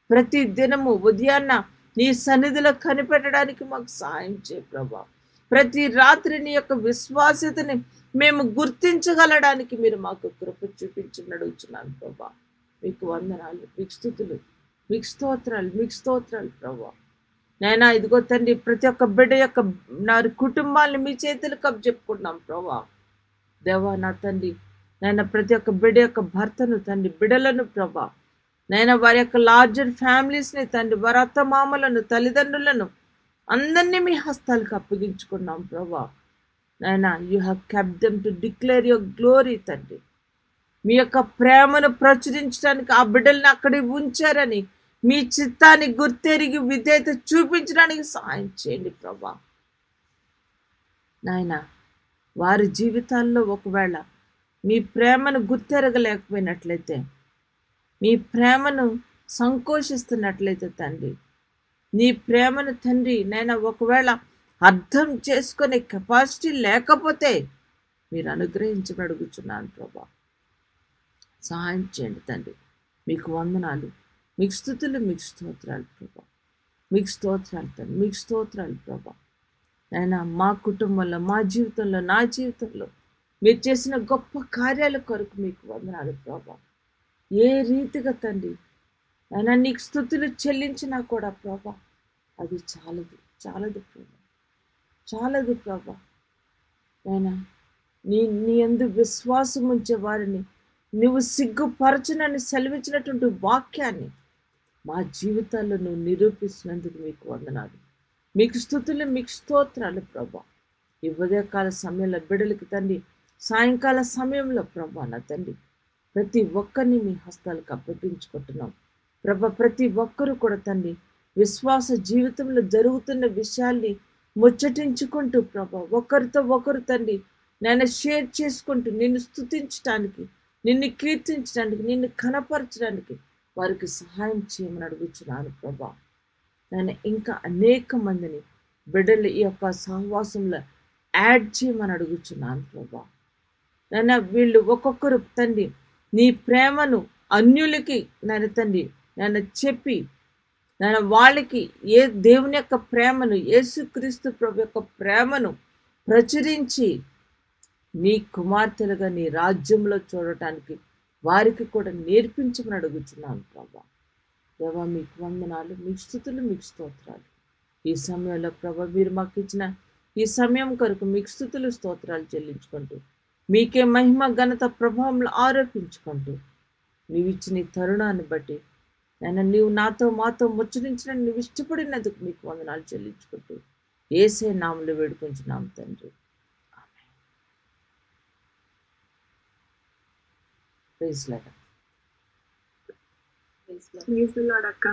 ప్రతి దినము ఉదయాన్న నీ సన్నిధిలో కనిపెట్టడానికి మాకు సహాయం చేయి ప్రభా. ప్రతి రాత్రి నీ యొక్క విశ్వాస్యతని మేము గుర్తించగలడానికి మీరు మాకు కృప చూపించుకుని అడుగుచున్నాను ప్రభా. మీకు వందనాలు, మీకు స్తుతులు, మీకు స్తోత్రాలు, మీకు స్తోత్రాలు ప్రభా. నైనా ఇదిగో తండ్రి, ప్రతి ఒక్క బిడ్డ యొక్క నా కుటుంబాన్ని మీ చేతులకు అప్పచెప్పుకుంటున్నాం ప్రభా. దేవా నా తండ్రి, నైనా ప్రతి ఒక్క బిడ్డ యొక్క భర్తను తండ్రి, బిడ్డలను ప్రభా, నైనా వారి యొక్క లార్జర్ ఫ్యామిలీస్ని తండ్రి, వారి అత్త మామలను, తల్లిదండ్రులను అందరినీ మీ హస్తాలకు అప్పగించుకున్నాం ప్రభా. నైనా you have kept them to declare your glory తండ్రి. మీ యొక్క ప్రేమను ప్రచురించడానికి ఆ బిడ్డల్ని అక్కడే ఉంచారని మీ చిత్తాన్ని గుర్తెరిగి విధేయత చూపించడానికి సహాయం చేయండి ప్రభా. నాయనా వారి జీవితాల్లో ఒకవేళ మీ ప్రేమను గుర్తెరగలేకపోయినట్లయితే, మీ ప్రేమను సంకోచిస్తున్నట్లయితే తండ్రి, నీ ప్రేమను తండ్రి నైనా ఒకవేళ అర్థం చేసుకునే కెపాసిటీ లేకపోతే మీరు అనుగ్రహించమని అడుగుచున్నాను ప్రభా. సహాయం చేయండి తండ్రి. మీకు వందనాలు, మీకు స్తుతులు, మీకు స్తోత్రాలు ప్రభా, మీకు స్తోత్రాలు తండ్రి, మీకు స్తోత్రాలు ప్రభా. అయినా మా కుటుంబంలో, మా జీవితంలో, నా జీవితంలో మీరు చేసిన గొప్ప కార్యాల కొరకు మీకు వందనాలు ప్రభా. ఏ రీతిగా తండ్రి అయినా నీకు స్తుతులు చెల్లించినా కూడా ప్రభా అది చాలదు, చాలదు ప్రభా, చాలదు ప్రభా. అయినా నీ యందు విశ్వాసం ఉంచే వారిని నువ్వు సిగ్గుపరచునని సెలవిచ్చినటువంటి వాక్యాన్ని మా జీవితాల్లో నువ్వు నిరూపిస్తున్నందుకు మీకు వందనాలు, మీకు స్తుతులు, మీకు స్తోత్రాలు ప్రభా. ఈ ఉదయకాల సమయంలో బిడ్డలకి తండ్రి, సాయంకాల సమయంలో ప్రభా నా తండ్రి ప్రతి ఒక్కరిని మీ హస్తాలకు అప్పగించుకుంటున్నాం ప్రభా. ప్రతి ఒక్కరు కూడా తండ్రి విశ్వాస జీవితంలో జరుగుతున్న విషయాల్ని ముచ్చటించుకుంటూ ప్రభా, ఒకరితో ఒకరు తండ్రి నేను షేర్ చేసుకుంటూ నిన్ను స్తుతించడానికి, నిన్ను కీర్తించడానికి, నిన్ను కనపరచడానికి వారికి సహాయం చేయమని అడుగుచున్నాను ప్రభా. నేను ఇంకా అనేక మందిని బిడ్డలు ఈ యొక్క సహవాసంలో యాడ్ చేయమని అడుగుచున్నాను ప్రభా. నేను వీళ్ళు ఒక్కొక్కరు తండ్రి నీ ప్రేమను అన్యులకి నేను తండ్రి నేను చెప్పి నేను వాళ్ళకి ఏ దేవుని యొక్క ప్రేమను, యేసుక్రీస్తు ప్రభు యొక్క ప్రేమను ప్రచురించి నీ కుమార్తెలుగా నీ రాజ్యంలో చూడటానికి వారికి కూడా నేర్పించమని అడుగుచున్నాను ప్రభా. దేవా మీకు వందనాలు, మీకు స్తుతులు, మీకు స్తోత్రాలు. ఈ సమయంలో ప్రభా మీరు మాకు ఇచ్చిన ఈ సమయం కొరకు మీకు స్తుతులు, స్తోత్రాలు చెల్లించుకుంటూ మీకే మహిమ ఘనత ప్రభావంలో ఆరోపించుకుంటూ నీవు ఇచ్చిన ఈ తరుణాన్ని బట్టి నాయన నీవు నాతో మాతో ముచ్చరించిన నీవు ఇష్టపడినందుకు మీకు వందనాలు చెల్లించుకుంటూ ఏసే నామములో వేడుకొంచున్నాం తండ్రి. Praise lord. ప్రైజ్ లార్డ్ అక్క.